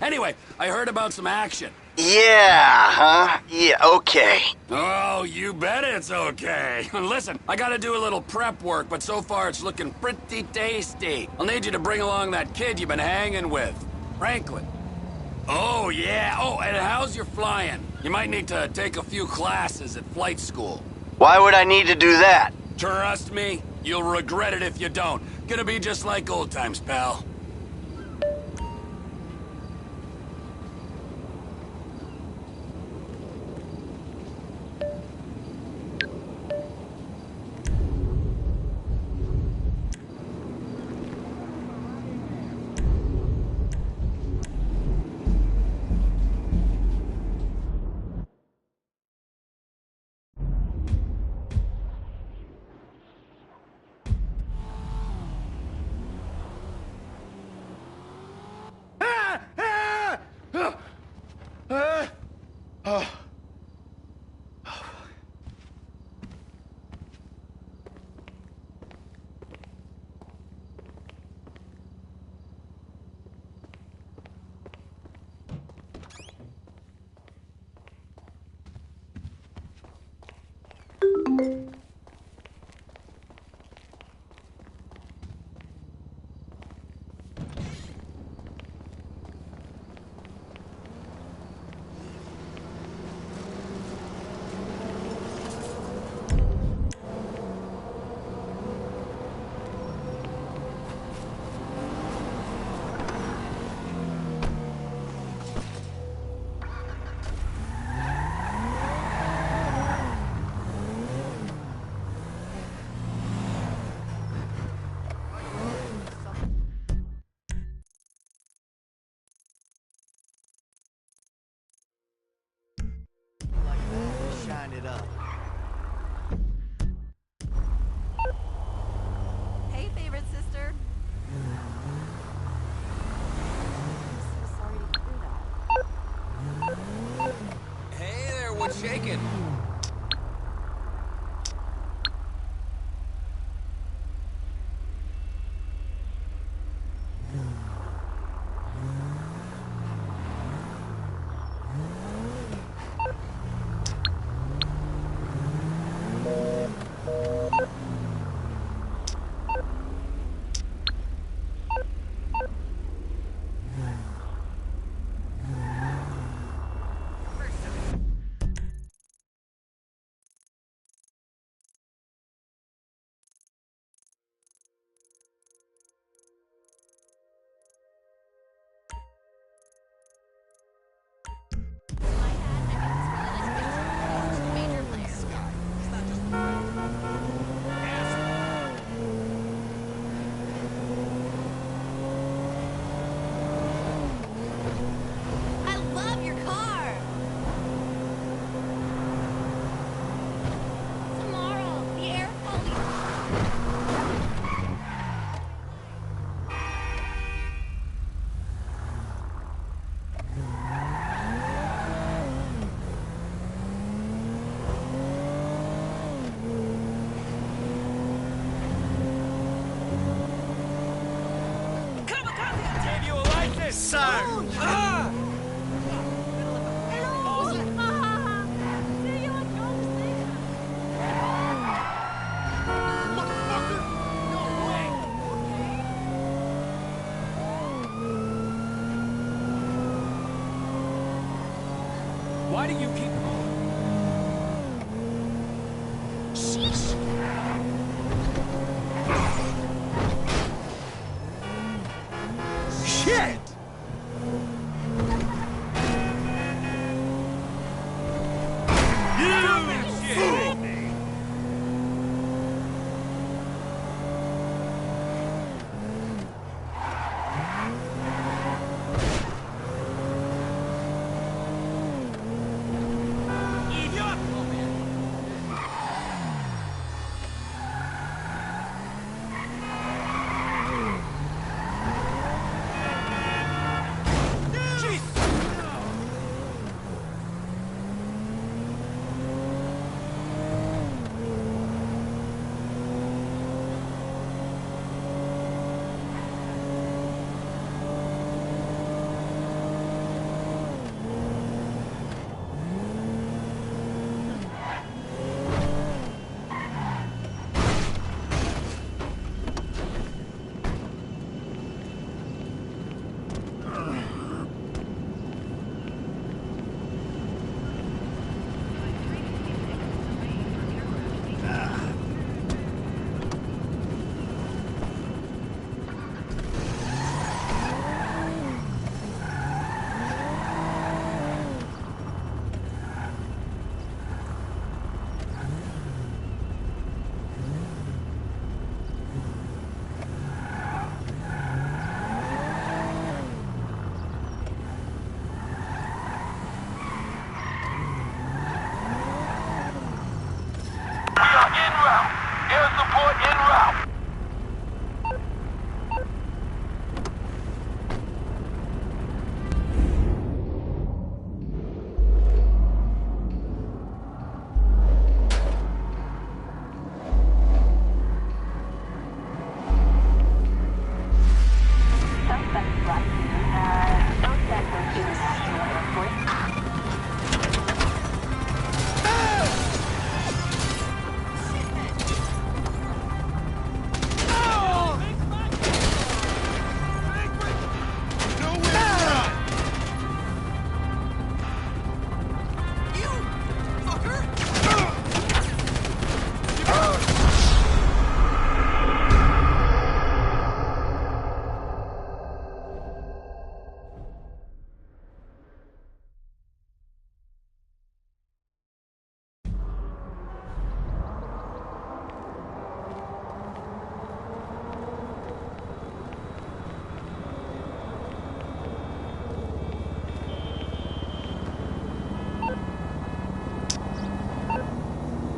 Anyway, I heard about some action. Yeah, huh? Yeah, okay. Oh, you bet it's okay. Listen, I gotta do a little prep work, but so far it's looking pretty tasty. I'll need you to bring along that kid you've been hanging with, Franklin. Oh, yeah. Oh, and how's your flying? You might need to take a few classes at flight school. Why would I need to do that? Trust me, you'll regret it if you don't. Gonna be just like old times, pal. Shine it up. Hey, favorite sister. I'm so sorry to hear that. Hey there, what's shaking? I love your car. Tomorrow, the air Gave you a license, sir! Ah! Why do you keep... Sheesh. Shit!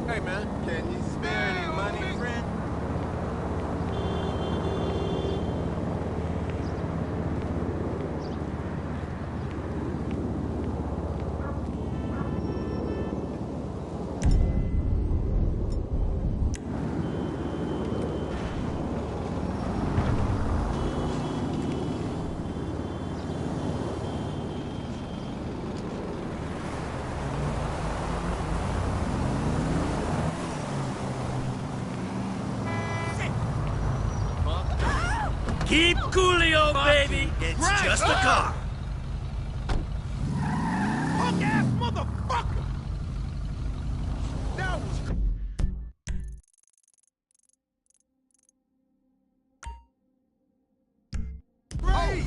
Hey, man, can you spare any money, friend? Keep coolio, baby. It's just a car. Punk-ass motherfucker! That was... Freeze!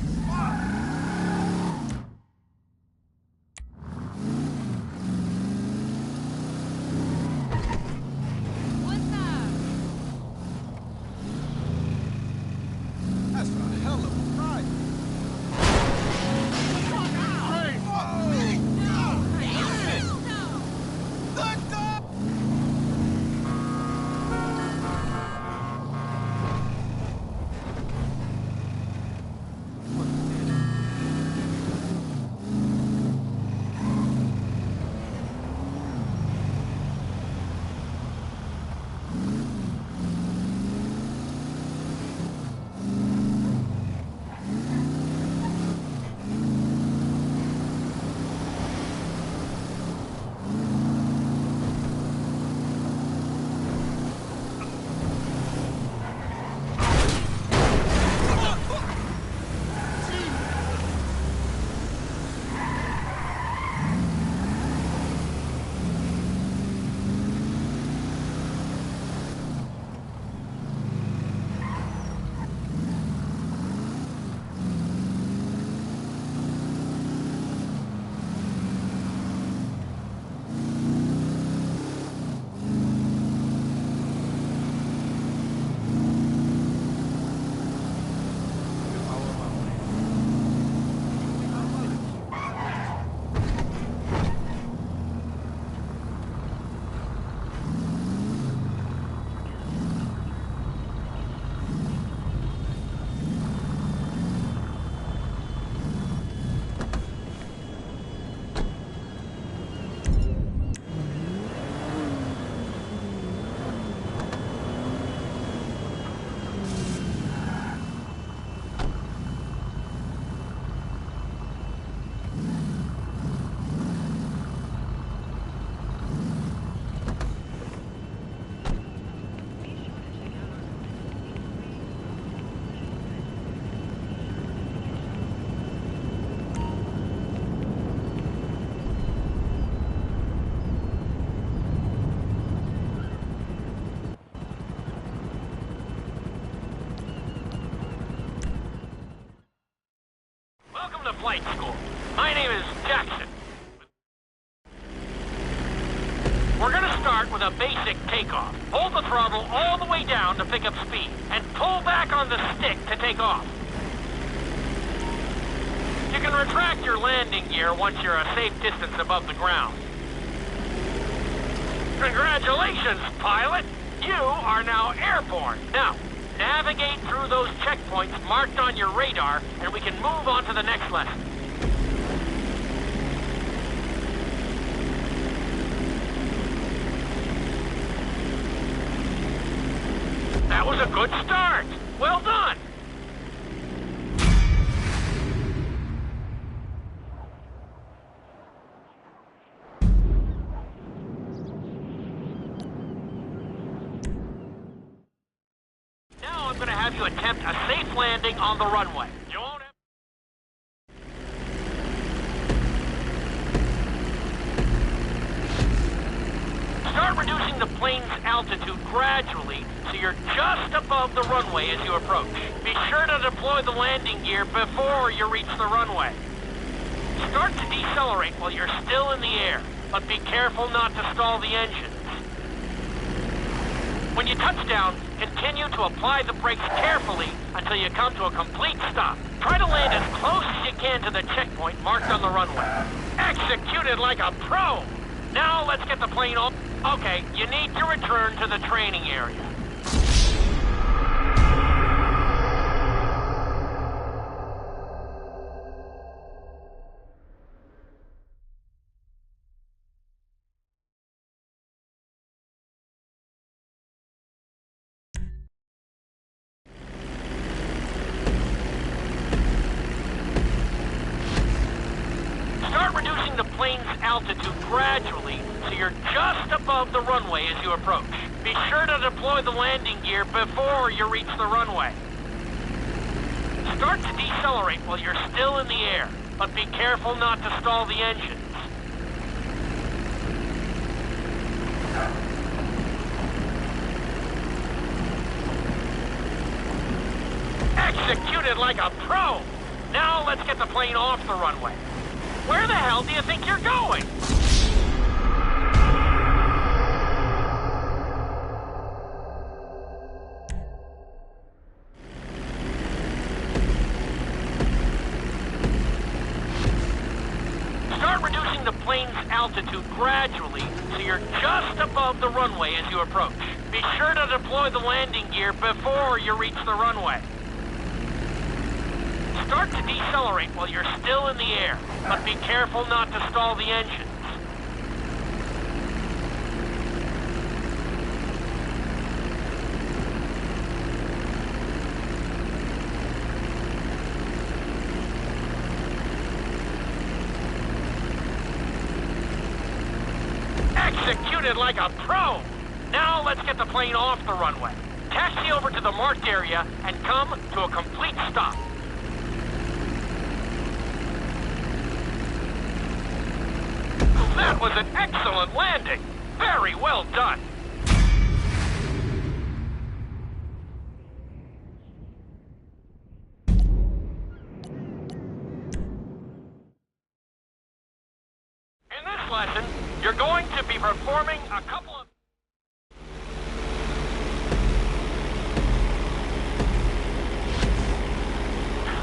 What's up? That's a hell of a ride. Welcome to flight school. My name is Jackson. We're gonna start with a basic takeoff. Hold the throttle all the way down to pick up speed, and pull back on the stick to take off. You can retract your landing gear once you're a safe distance above the ground. Congratulations, pilot! You are now airborne. Now, navigate through those checkpoints marked on your radar, and we can move on to the next lesson. That was a good start. Well done. have you attempt a safe landing on the runway. You won't have... Start reducing the plane's altitude gradually so you're just above the runway as you approach. Be sure to deploy the landing gear before you reach the runway. Start to decelerate while you're still in the air, but be careful not to stall the engines. When you touch down, continue to apply the brakes carefully until you come to a complete stop. Try to land as close as you can to the checkpoint marked on the runway. Execute it like a pro! Now let's get the plane off. Okay, you need to return to the training area. Start reducing the plane's altitude gradually so you're just above the runway as you approach. Be sure to deploy the landing gear before you reach the runway. Start to decelerate while you're still in the air, but be careful not to stall the engines. Execute it like a pro! Now let's get the plane off the runway. Where the hell do you think you're going? Start reducing the plane's altitude gradually so you're just above the runway as you approach. Be sure to deploy the landing gear before you reach the runway. Start to decelerate while you're still in the air, but be careful not to stall the engines. Execute it like a pro! Now let's get the plane off the runway. Taxi over to the marked area and come to a complete stop. That was an excellent landing. Very well done. In this lesson, you're going to be performing a couple of...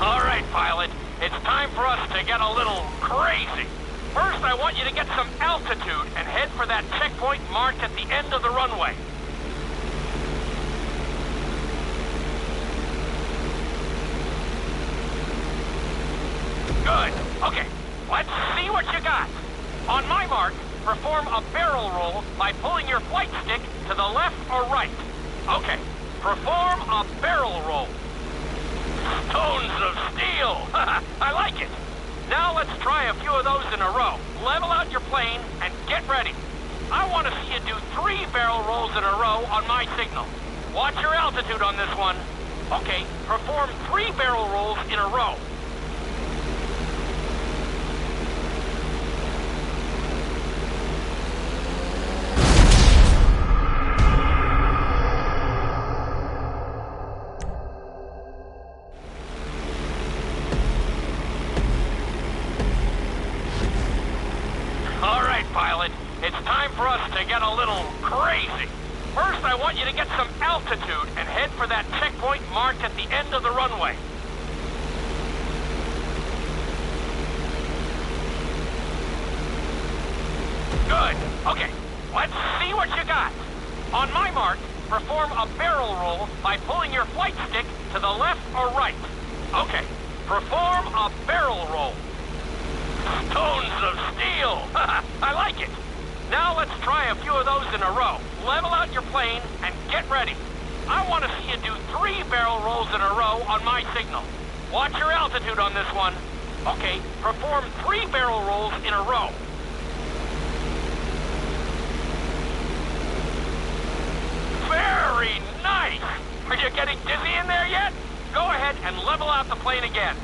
All right, pilot. It's time for us to get a little crazy. First, I want you to get some altitude and head for that checkpoint marked at the end of the runway. Good. Okay, let's see what you got. On my mark, perform a barrel roll by pulling your flight stick to the left or right. Okay, perform a barrel roll. Stones of steel! I like it. Now let's try a few of those in a row. Level out your plane and get ready. I want to see you do 3 barrel rolls in a row on my signal. Watch your altitude on this one. Okay, perform 3 barrel rolls in a row. Pilot, it's time for us to get a little crazy. First, I want you to get some altitude and head for that checkpoint marked at the end of the runway. Good. Okay, let's see what you got. On my mark, perform a barrel roll by pulling your flight stick to the left or right. Okay, perform a barrel roll. Stones of steel! I like it. Now let's try a few of those in a row. Level out your plane and get ready. I want to see you do 3 barrel rolls in a row on my signal. Watch your altitude on this one. Okay, perform 3 barrel rolls in a row. Very nice! Are you getting dizzy in there yet? Go ahead and level out the plane again.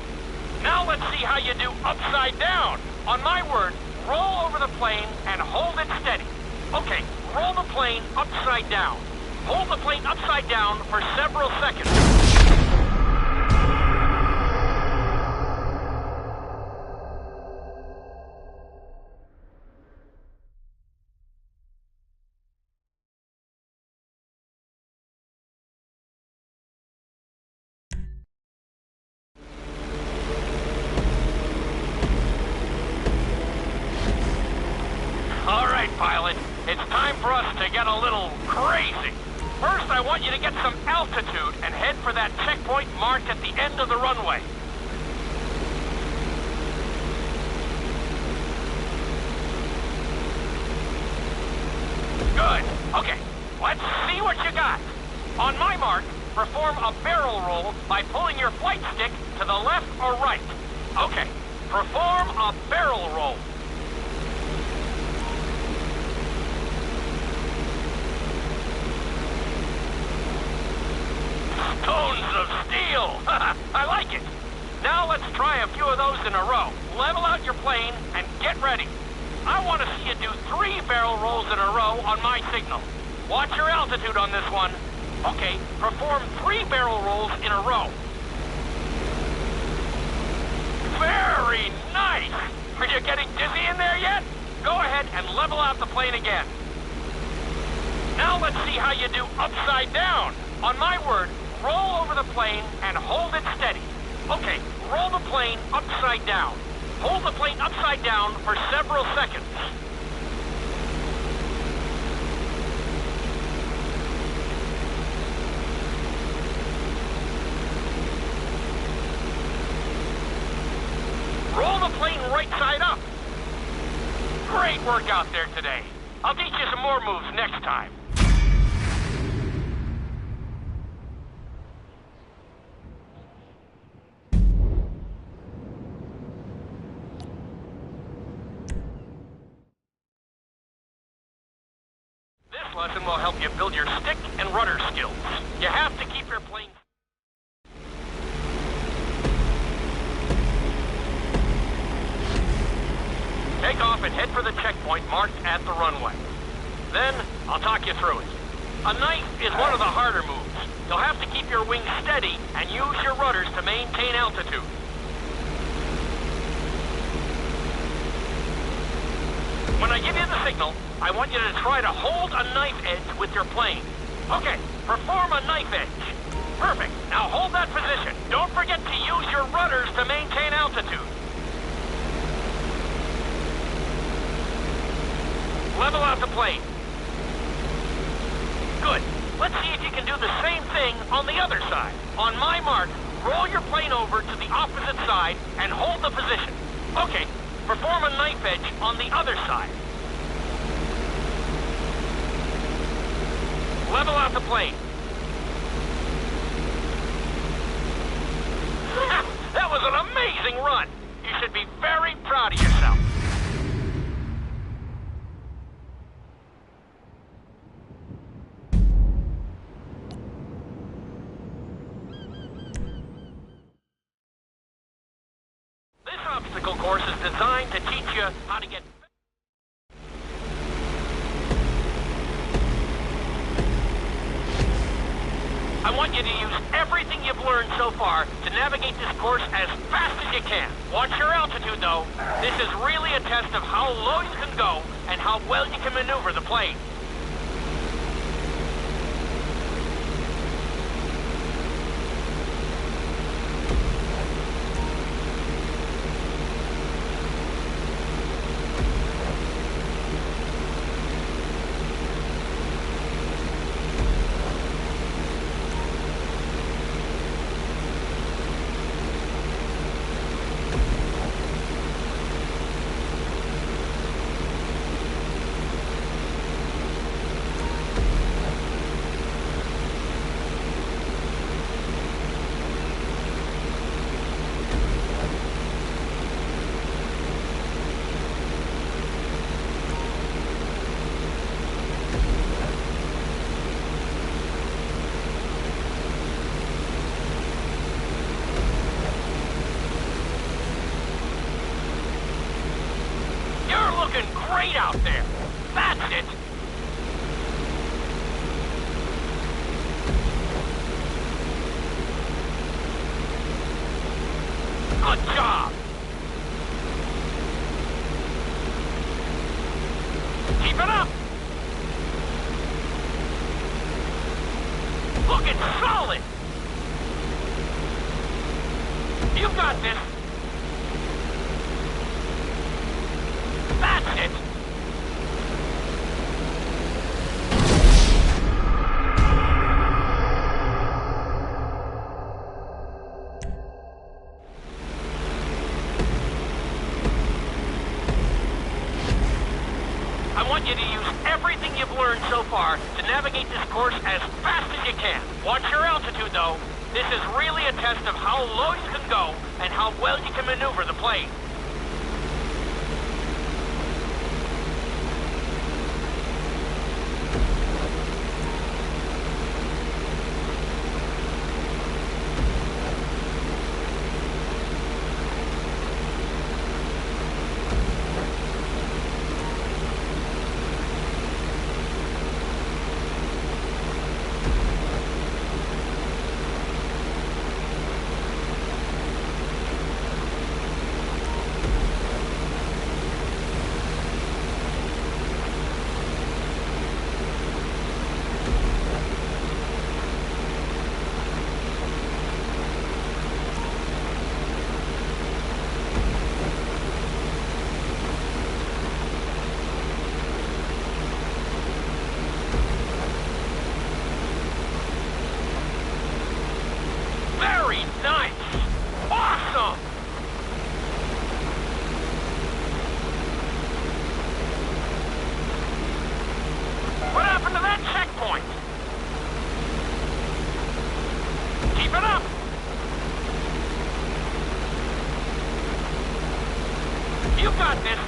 Now let's see how you do upside down. On my word, roll over the plane and hold it steady. Okay, roll the plane upside down. Hold the plane upside down for several seconds. All right, pilot. It's time for us to get a little crazy. First, I want you to get some altitude and head for that checkpoint marked at the end of the runway. Good. Okay, let's see what you got. On my mark, perform a barrel roll by pulling your flight stick to the left or right. Okay, perform a barrel roll. Stones of steel! I like it! Now let's try a few of those in a row. Level out your plane and get ready. I want to see you do 3 barrel rolls in a row on my signal. Watch your altitude on this one. Okay, perform 3 barrel rolls in a row. Very nice! Are you getting dizzy in there yet? Go ahead and level out the plane again. Now let's see how you do upside down. On my word, roll over the plane and hold it steady. Okay, roll the plane upside down. Hold the plane upside down for several seconds. Roll the plane right side up. Great work out there today. I'll teach you some more moves next time. This lesson will help you build your stick and rudder skills. You have to keep your plane... Take off and head for the checkpoint marked at the runway. Then, I'll talk you through it. A knife is one of the harder moves. You'll have to keep your wings steady and use your rudders to maintain altitude. When I give you the signal, I want you to try to hold a knife edge with your plane. Okay, perform a knife edge. Perfect. Now hold that position. Don't forget to use your rudders to maintain altitude. Level out the plane. Good. Let's see if you can do the same thing on the other side. On my mark, roll your plane over to the opposite side and hold the position. Okay, perform a knife edge on the other side. Level out the plane. That was an amazing run. You should be very proud of yourself. This obstacle course is designed to teach you how to get... I want you to use everything you've learned so far to navigate this course as fast as you can. Watch your altitude, though. This is really a test of how low you can go and how well you can maneuver the plane. looking great out there. That's it. Good job. Keep it up. Looking solid. You got this. That's it. I want you to use everything you've learned so far to navigate this course as fast as you can. Watch your altitude, though. This is really a test of how low you can go and how well you can maneuver the plane. Very nice! Awesome! What happened to that checkpoint? Keep it up! You got this!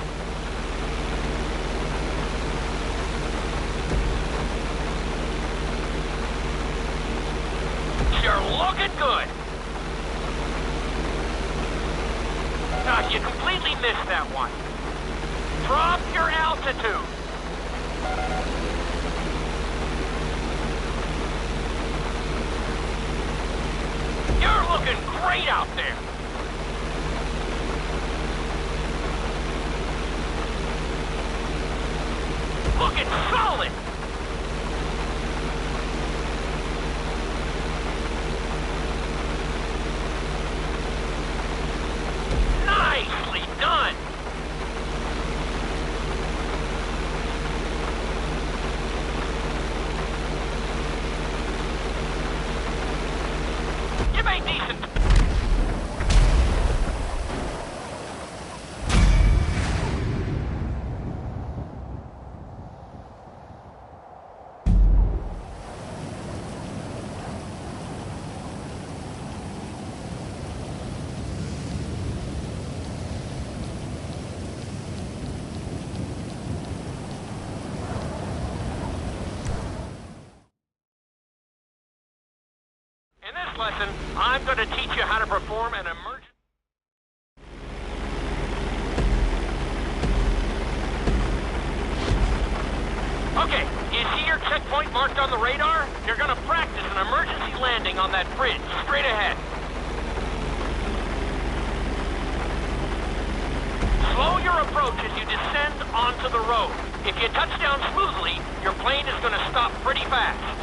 You're looking good! Gosh, you completely missed that one. Drop your altitude. You're looking great out there. Looking solid. Nicely done! You made decent... In this lesson, I'm going to teach you how to perform an emergency... Okay, you see your checkpoint marked on the radar? You're going to practice an emergency landing on that bridge, straight ahead. Slow your approach as you descend onto the road. If you touch down smoothly, your plane is going to stop pretty fast.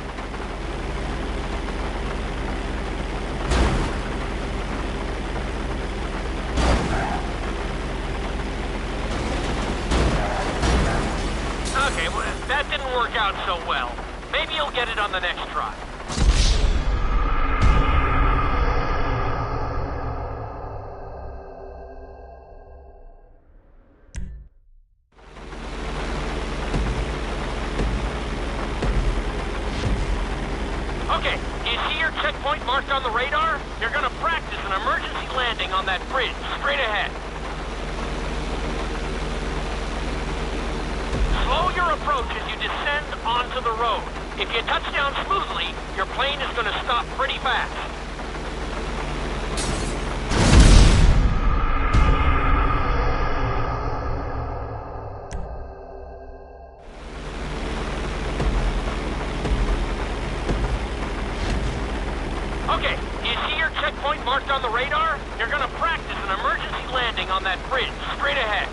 Okay, well, that didn't work out so well. Maybe you'll get it on the next try. Okay, you see your checkpoint marked on the radar? You're gonna practice an emergency landing on that bridge, straight ahead. Slow your approach as you descend onto the road. If you touch down smoothly, your plane is going to stop pretty fast. bridge, straight ahead.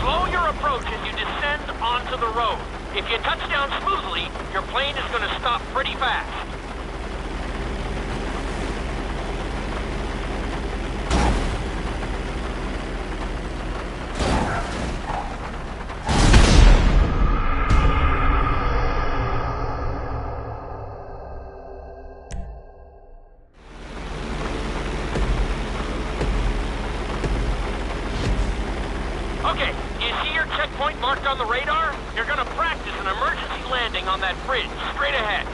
Slow your approach as you descend onto the road. If you touch down smoothly, your plane is going to stop pretty fast. Okay, do you see your checkpoint marked on the radar? You're gonna practice an emergency landing on that bridge, straight ahead.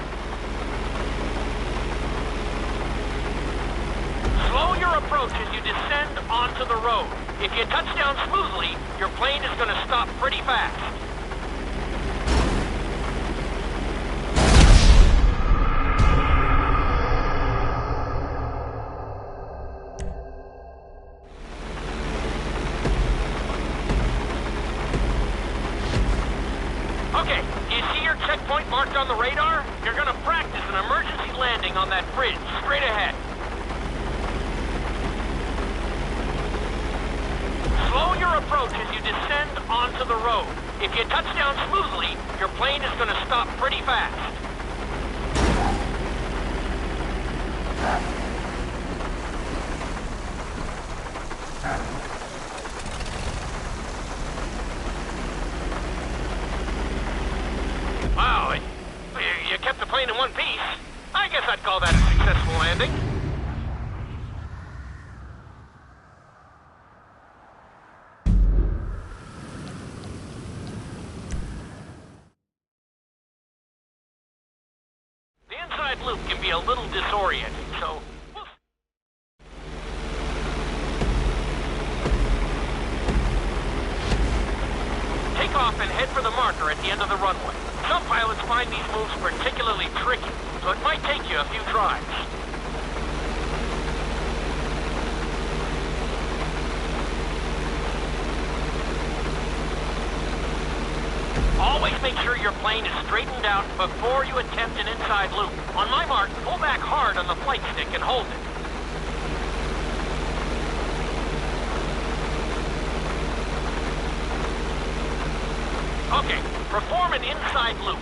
Slow your approach as you descend onto the road. If you touch down smoothly, your plane is gonna stop pretty fast. Okay, do you see your checkpoint marked on the radar? You're gonna practice an emergency landing on that bridge, straight ahead. Slow your approach as you descend onto the road. If you touch down smoothly, your plane is gonna stop pretty fast. Wow, you kept the plane in one piece. I guess I'd call that a successful landing. The inside loop can be a little disorienting, so... Take off and head for the marker at the end of the runway. Some pilots find these moves particularly tricky, so it might take you a few tries. Always make sure your plane is straightened out before you attempt an inside loop. On my mark, pull back hard on the flight stick and hold it. Okay, perform an inside loop.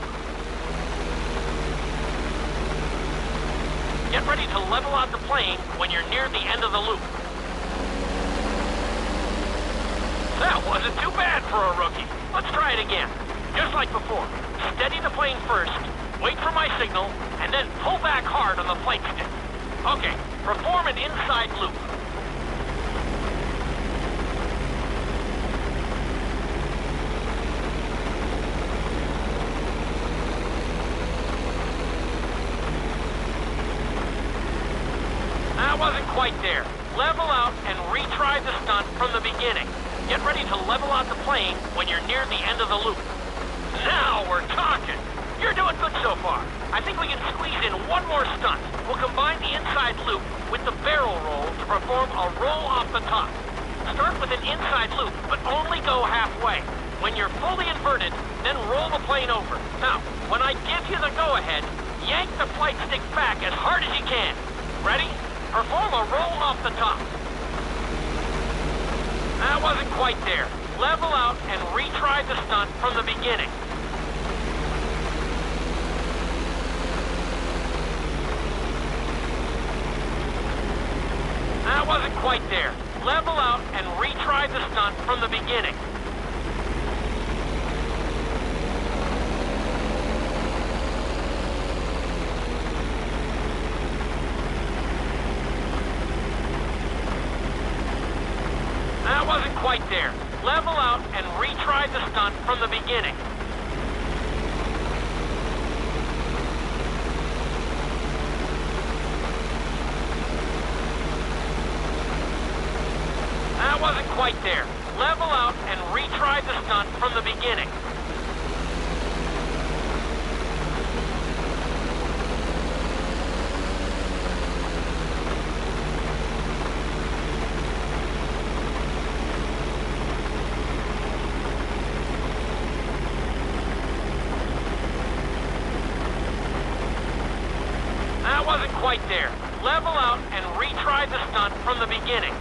Get ready to level out the plane when you're near the end of the loop. That wasn't too bad for a rookie. Let's try it again. Just like before. Steady the plane first, wait for my signal, and then pull back hard on the flight stick. Okay, perform an inside loop. That wasn't quite there. Level out and retry the stunt from the beginning. Get ready to level out the plane when you're near the end of the loop. Now we're talking. You're doing good so far. I think we can squeeze in one more stunt. We'll combine the inside loop with the barrel roll to perform a roll off the top. Start with an inside loop, but only go halfway. When you're fully inverted, then roll the plane over. Now, when I give you the go-ahead, yank the flight stick back as hard as you can. Ready? Perform a roll off the top. That wasn't quite there. Level out and retry the stunt from the beginning. That wasn't quite there. Level out and retry the stunt from the beginning. That wasn't quite there. Level out and retry the stunt from the beginning. That wasn't quite there. Level out and retry the stunt from the beginning. That wasn't quite there. Level out and retry the stunt from the beginning.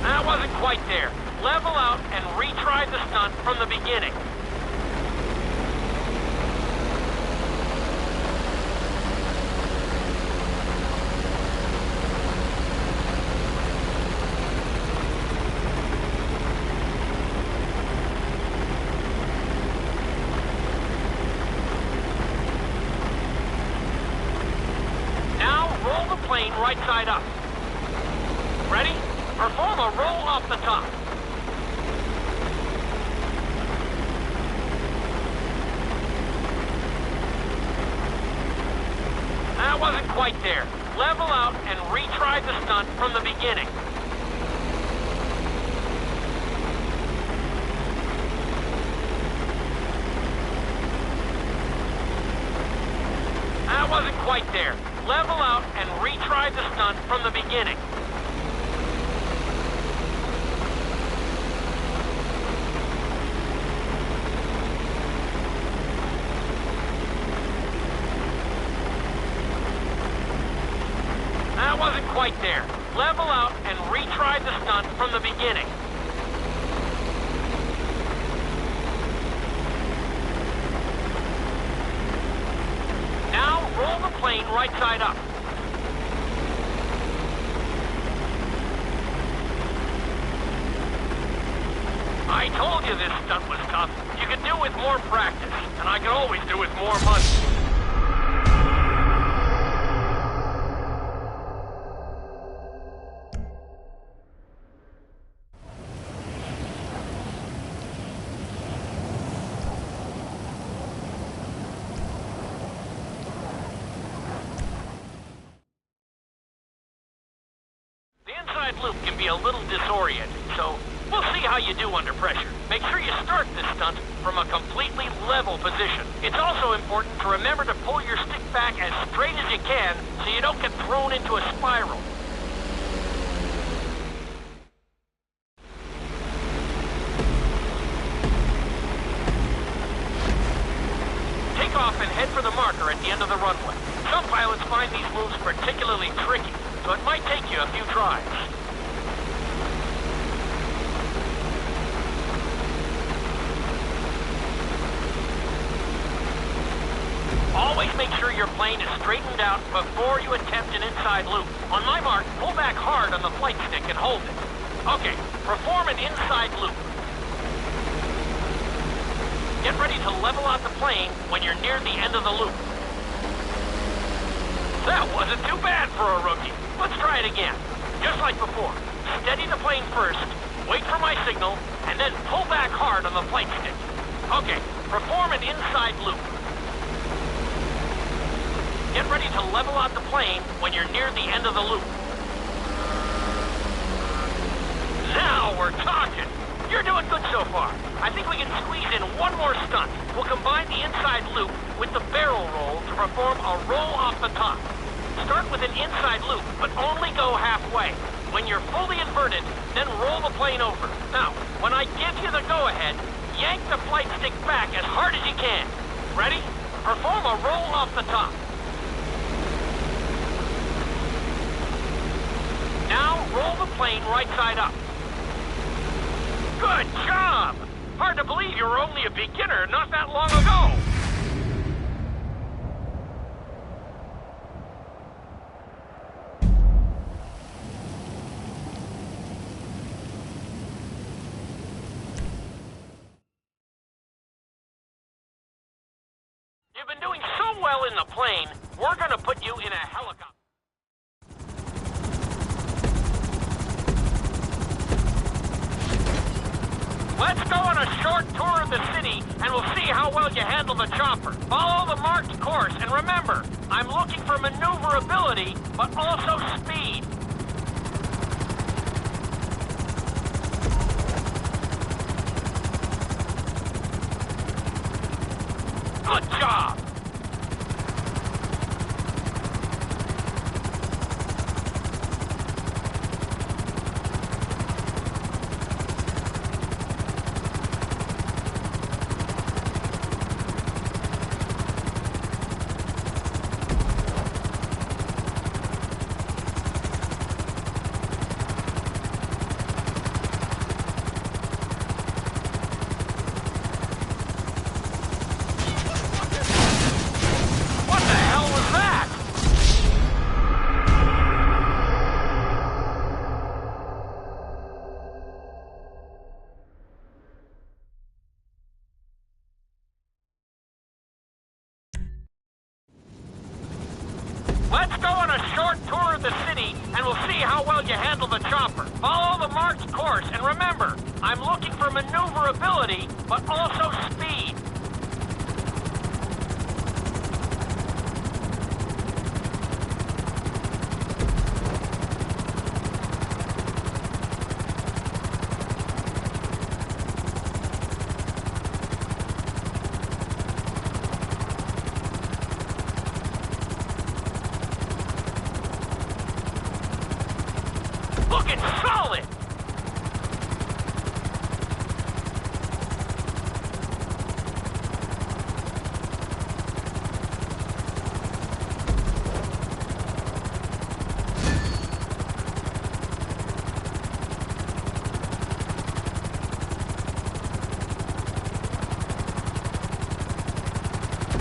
That wasn't quite there. Level out and retry the stunt from the beginning. Now roll the plane right side up. Ready? Perform a roll off the top. That wasn't quite there. Level out and retry the stunt from the beginning. That wasn't quite there. Level out and retry the stunt from the beginning. That wasn't quite there. Level out and retry the stunt from the beginning. Now roll the plane right side up. I told you this stunt was tough. You could do with more practice, and I could always do with more money. Loop can be a little disoriented, so we'll see how you do under pressure. Make sure you start this stunt from a completely level position. It's also important to remember to pull your stick back as straight as you can so you don't get thrown into a spiral. Take off and head for the marker at the end of the runway. Some pilots find these moves particularly tricky, so it might take you a few tries. Always make sure your plane is straightened out before you attempt an inside loop. On my mark, pull back hard on the flight stick and hold it. Okay, perform an inside loop. Get ready to level out the plane when you're near the end of the loop. That wasn't too bad for a rookie. Let's try it again. Just like before. Steady the plane first, wait for my signal, and then pull back hard on the flight stick. Okay, perform an inside loop. Get ready to level out the plane when you're near the end of the loop. Now we're talking. You're doing good so far. I think we can squeeze in one more stunt. We'll combine the inside loop with the barrel roll to perform a roll off the top. Start with an inside loop, but only go halfway. When you're fully inverted, then roll the plane over. Now, when I give you the go-ahead, yank the flight stick back as hard as you can. Ready? Perform a roll off the top. Now, roll the plane right side up. Good job! Hard to believe you were only a beginner not that long ago. You've been doing so well in the plane, we're gonna put you in a helicopter. Let's go on a short tour of the city, and we'll see how well you handle the chopper. Follow the marked course, and remember, I'm looking for maneuverability, but also speed. Good job! of the city, and we'll see how well you handle the chopper. Follow the marked course, and remember, I'm looking for maneuverability, but also speed. Looking solid!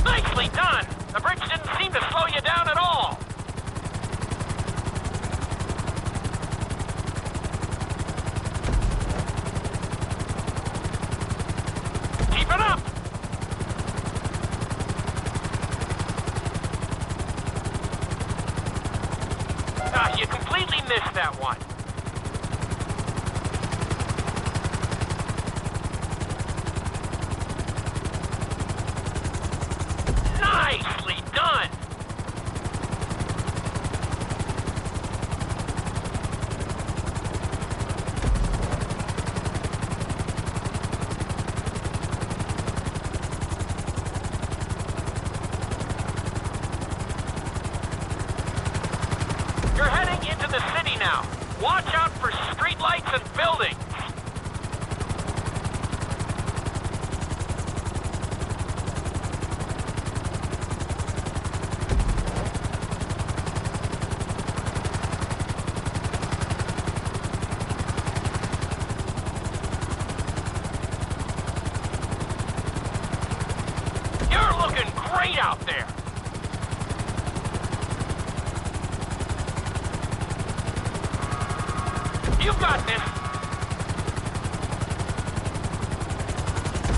Nicely done! The bridge didn't seem to slow you down at all! Keep it up! Ah, you completely missed that one. Nicely done! You're heading into the city now. Watch out for streetlights and buildings. You're looking great out there. You've got this.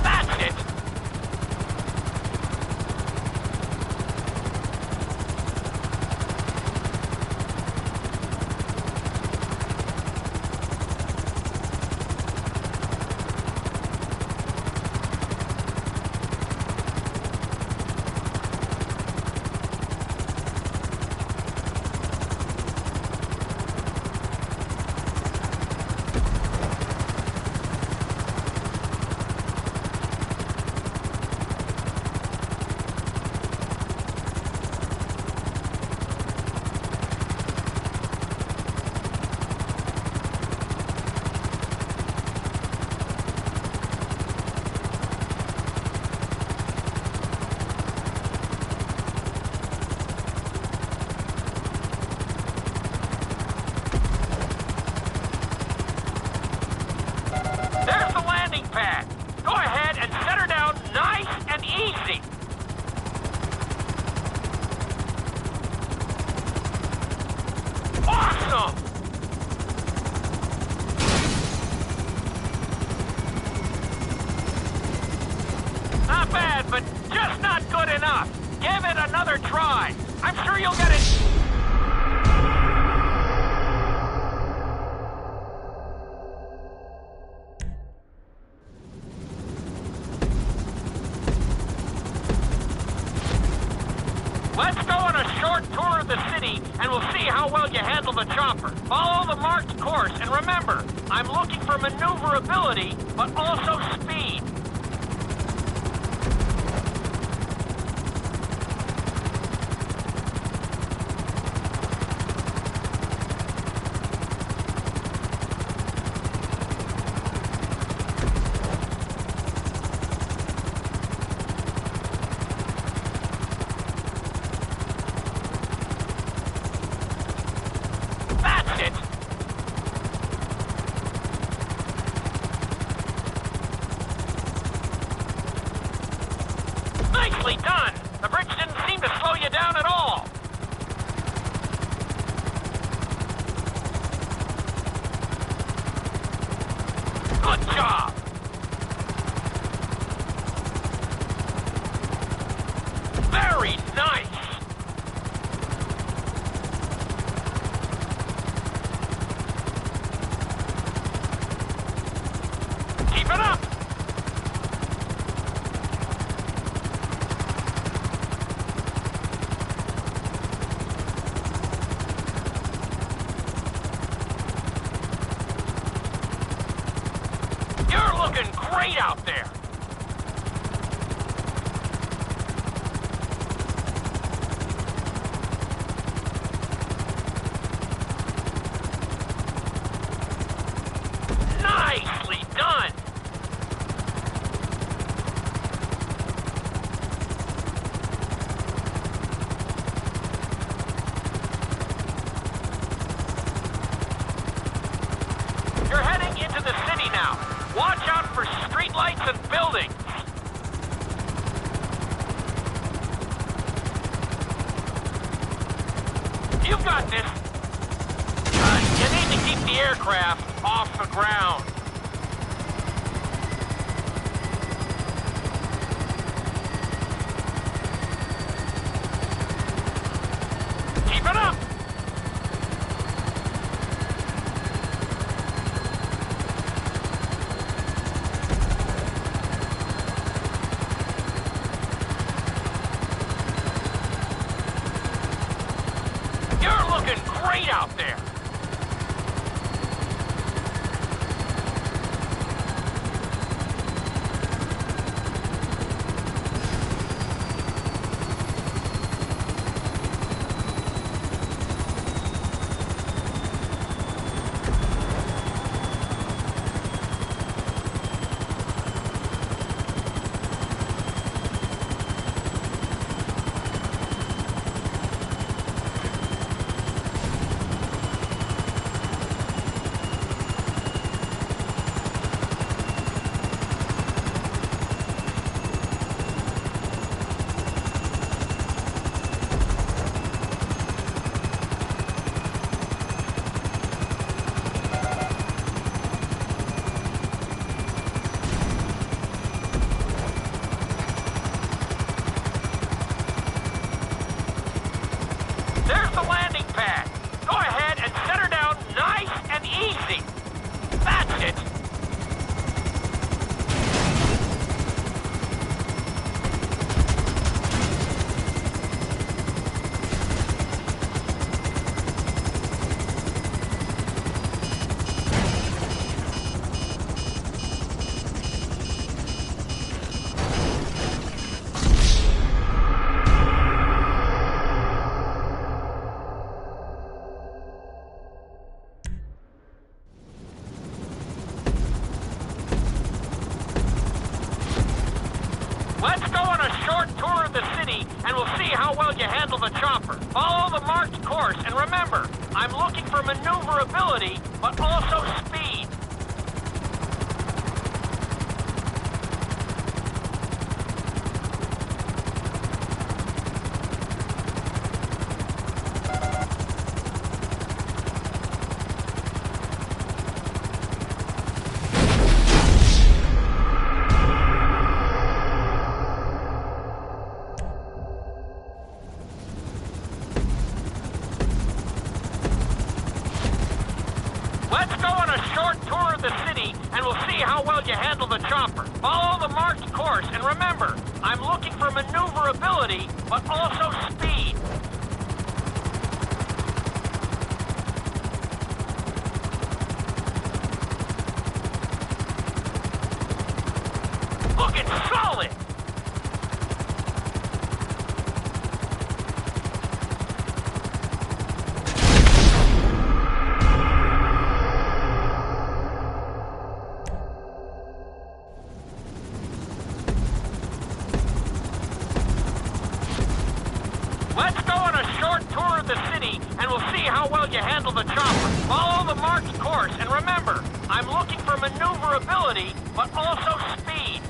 That's it. There's the landing pad. Go ahead and set her down nice and easy. Awesome! Not bad, but just not good enough. Give it another try. I'm sure you'll get it. Let's go on a short tour of the city, and we'll see how well you handle the chopper. Follow the marked course, and remember, I'm looking for maneuverability, but also speed. That's it! Nicely done! The bridge didn't seem to slow you down at all. Good job! Very nice! looking great out there. Nicely done. You're heading into the city now. Watch out for streetlights and buildings. You've got this. You need to keep the aircraft off the ground. Keep it up. You're looking great out there. There's the landing pad. Go ahead and set her down nice and easy. That's it. Let's go on a short tour of the city, and we'll see how well you handle the chopper. Follow the marked course, and remember, I'm looking for maneuverability, but also speed. Let's go on a short tour of the city, and we'll see how well you handle the chopper. Follow the marked course, and remember, I'm looking for maneuverability, but also speed. Looking solid! Let's go on a short tour of the city, and we'll see how well you handle the chopper. Follow the marked course, and remember, I'm looking for maneuverability, but also speed.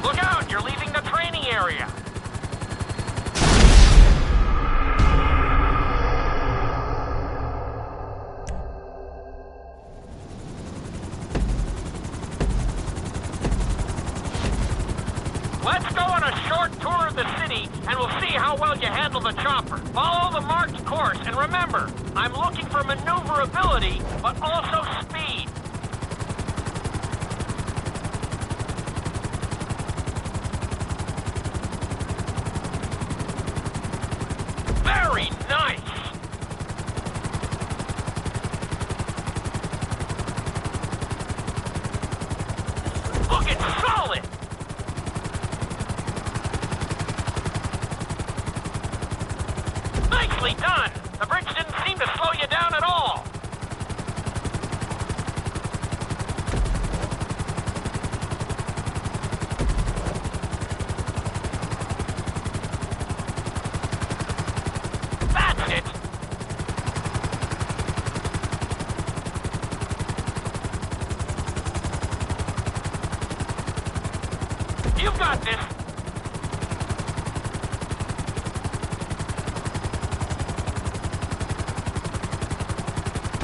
Look out, you're leaving the training area. Let's go on a short tour of the city, and we'll see how well you handle the chopper. Follow the marked course, and remember, I'm looking for maneuverability, but also speed. Nicely done! The bridge didn't seem to slow you down at all! That's it! You've got this!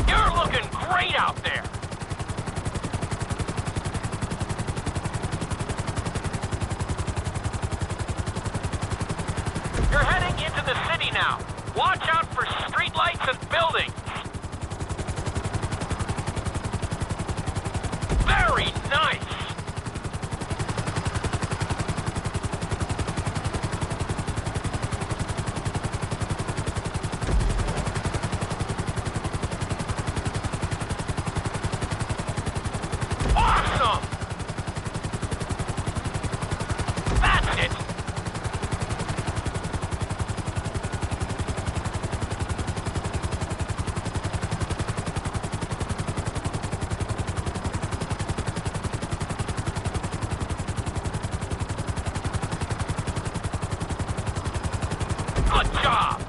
You're looking great out there! You're heading into the city now. Watch out for streetlights and buildings. Very nice! Awesome! That's it! Good job!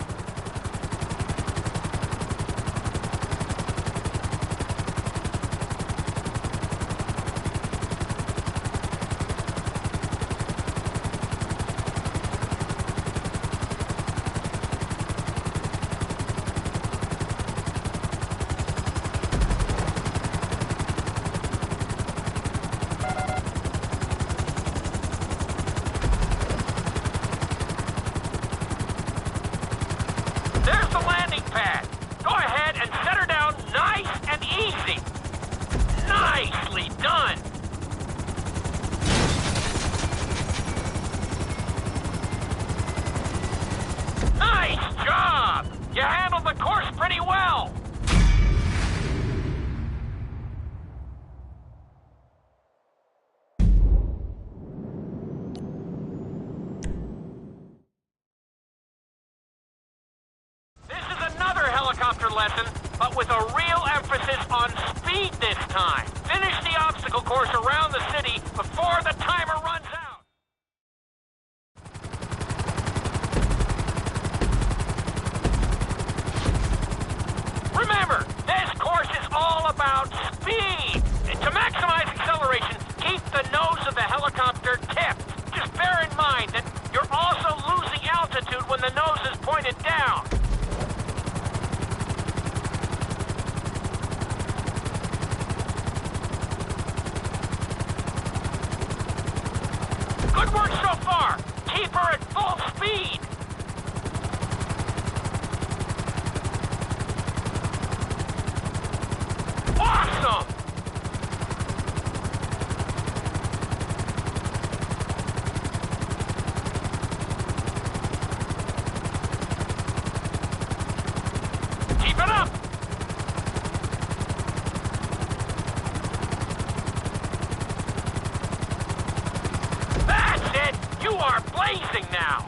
There's the landing pad. Go ahead and set her down nice and easy. Nicely done. Nice job. You handled the course pretty well. This is another helicopter lesson, but with a real emphasis on speed this time. Finish the obstacle course around the city before the timer runs out. Remember, this course is all about speed. And to maximize acceleration, keep the nose of the helicopter tipped. Just bear in mind that you're also losing altitude when the nose is pointed down. Good work so far. Keep her at full speed. Awesome! Keep it up! That's it! You are blazing now!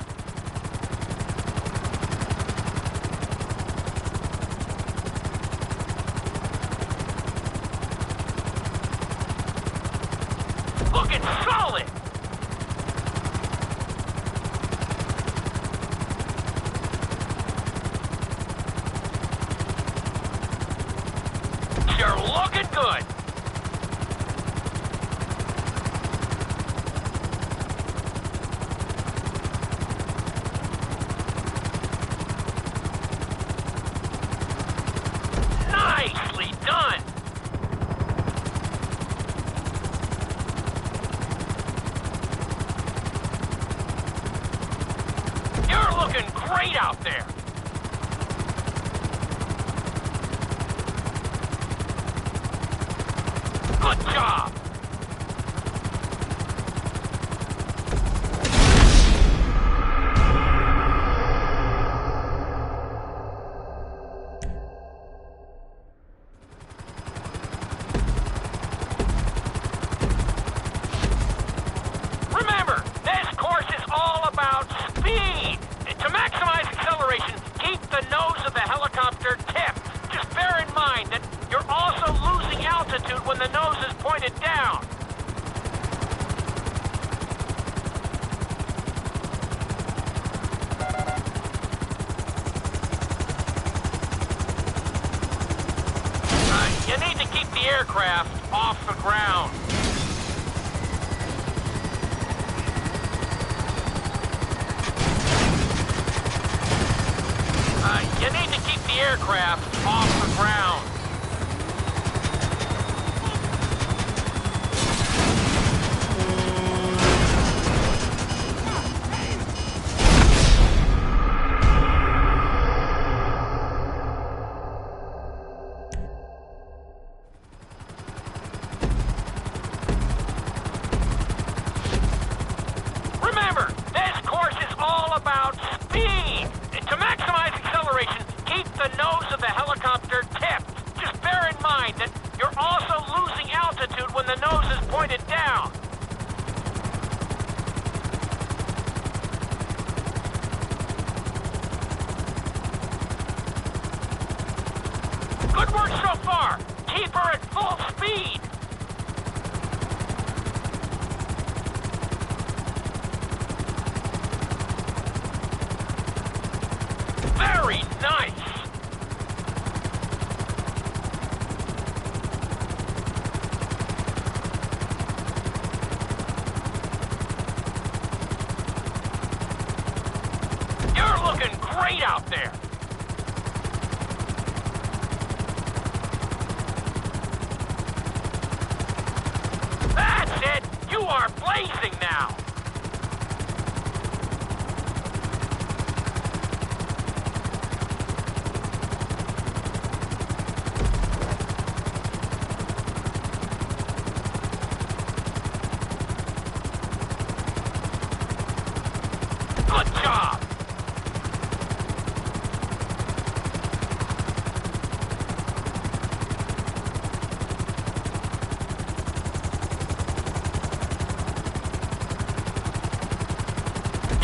Looking solid! You're looking good! Nicely done! You're looking great out there! Good job! Remember, this course is all about speed. And to maximize acceleration, keep the nose the nose is pointed down. You need to keep the aircraft off the ground. You need to keep the aircraft off the ground. Remember, this course is all about speed. To maximize acceleration, keep the nose of the helicopter tipped. Just bear in mind that you're also losing altitude when the nose is pointed down. Good work so far. Keep her at full speed. Very nice! You're looking great out there! That's it! You are blazing now! Good job!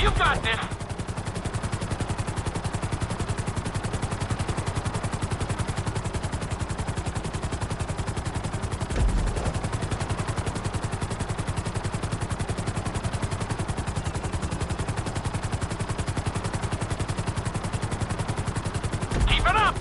You got this! Keep it up!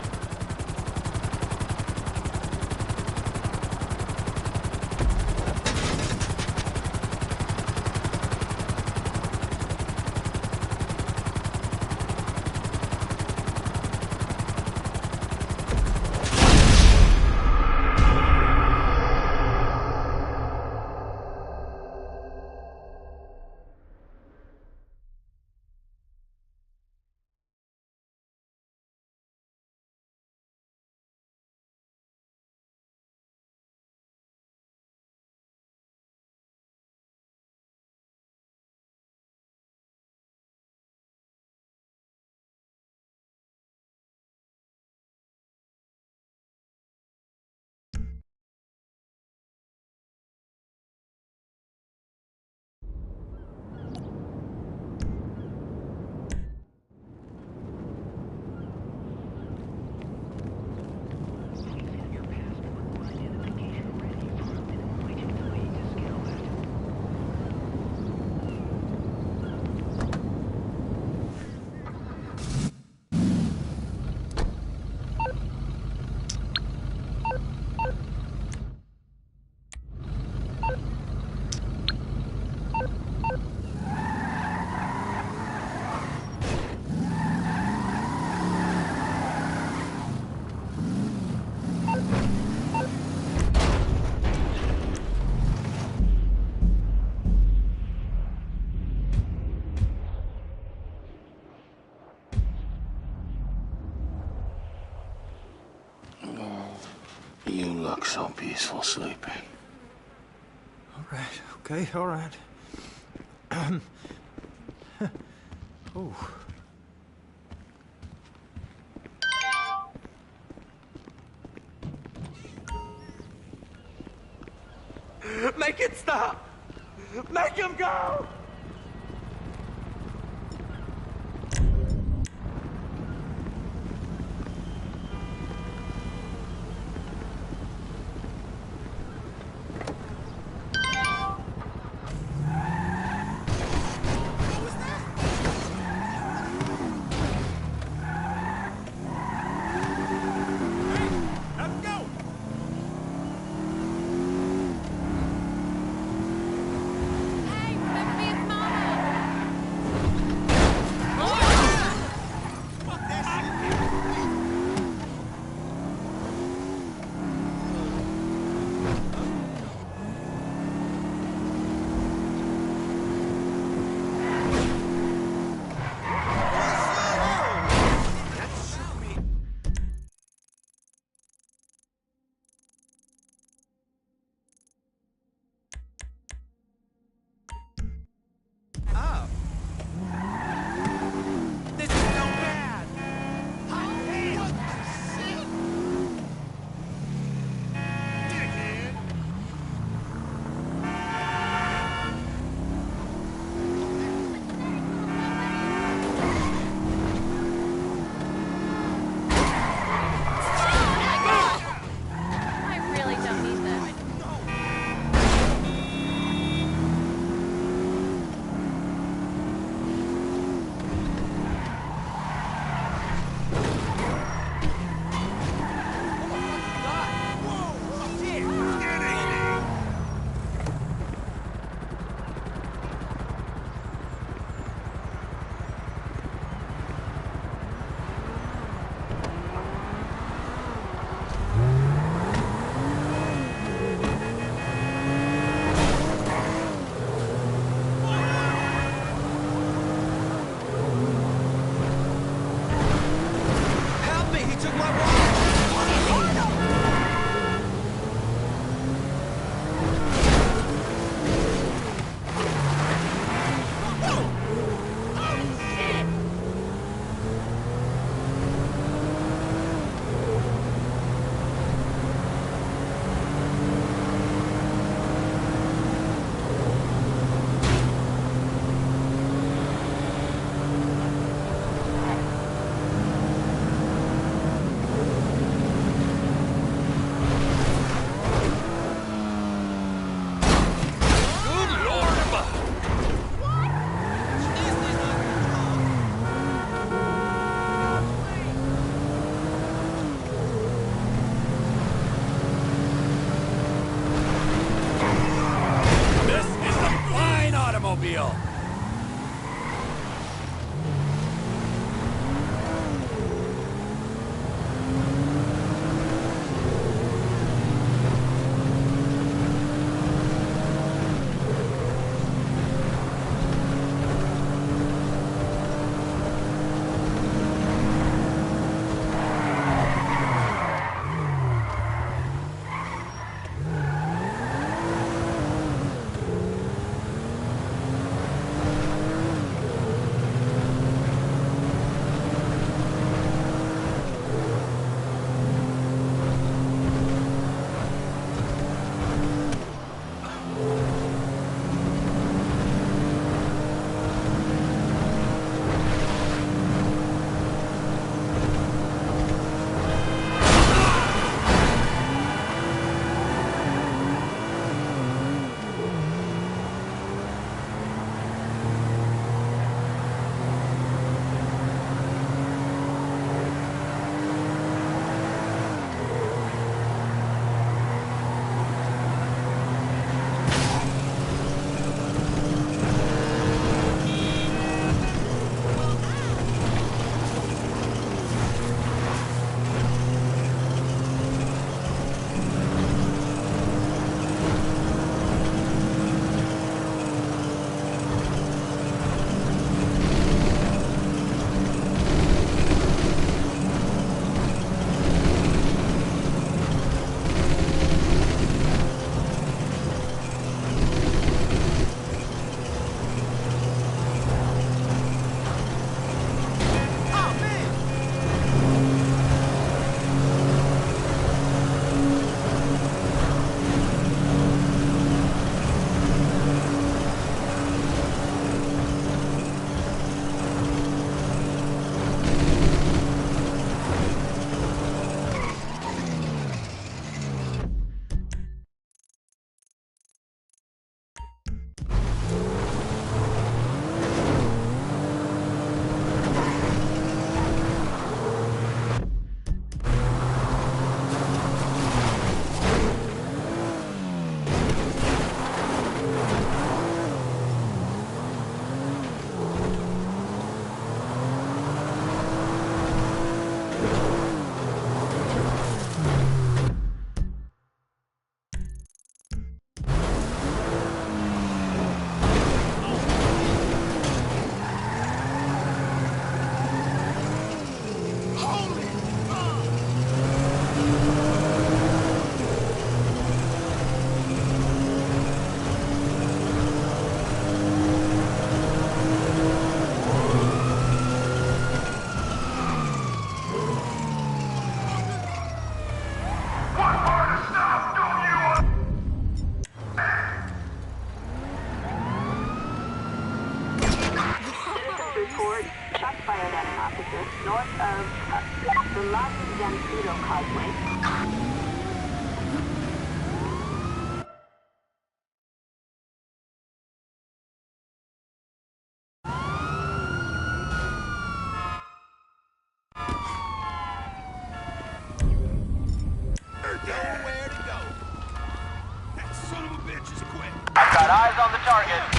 You look so peaceful sleeping. All right, okay, all right. Oh. Make it stop! Make him go! Batmobile. north of the Las Zancudo Causeway. I've got eyes on the target.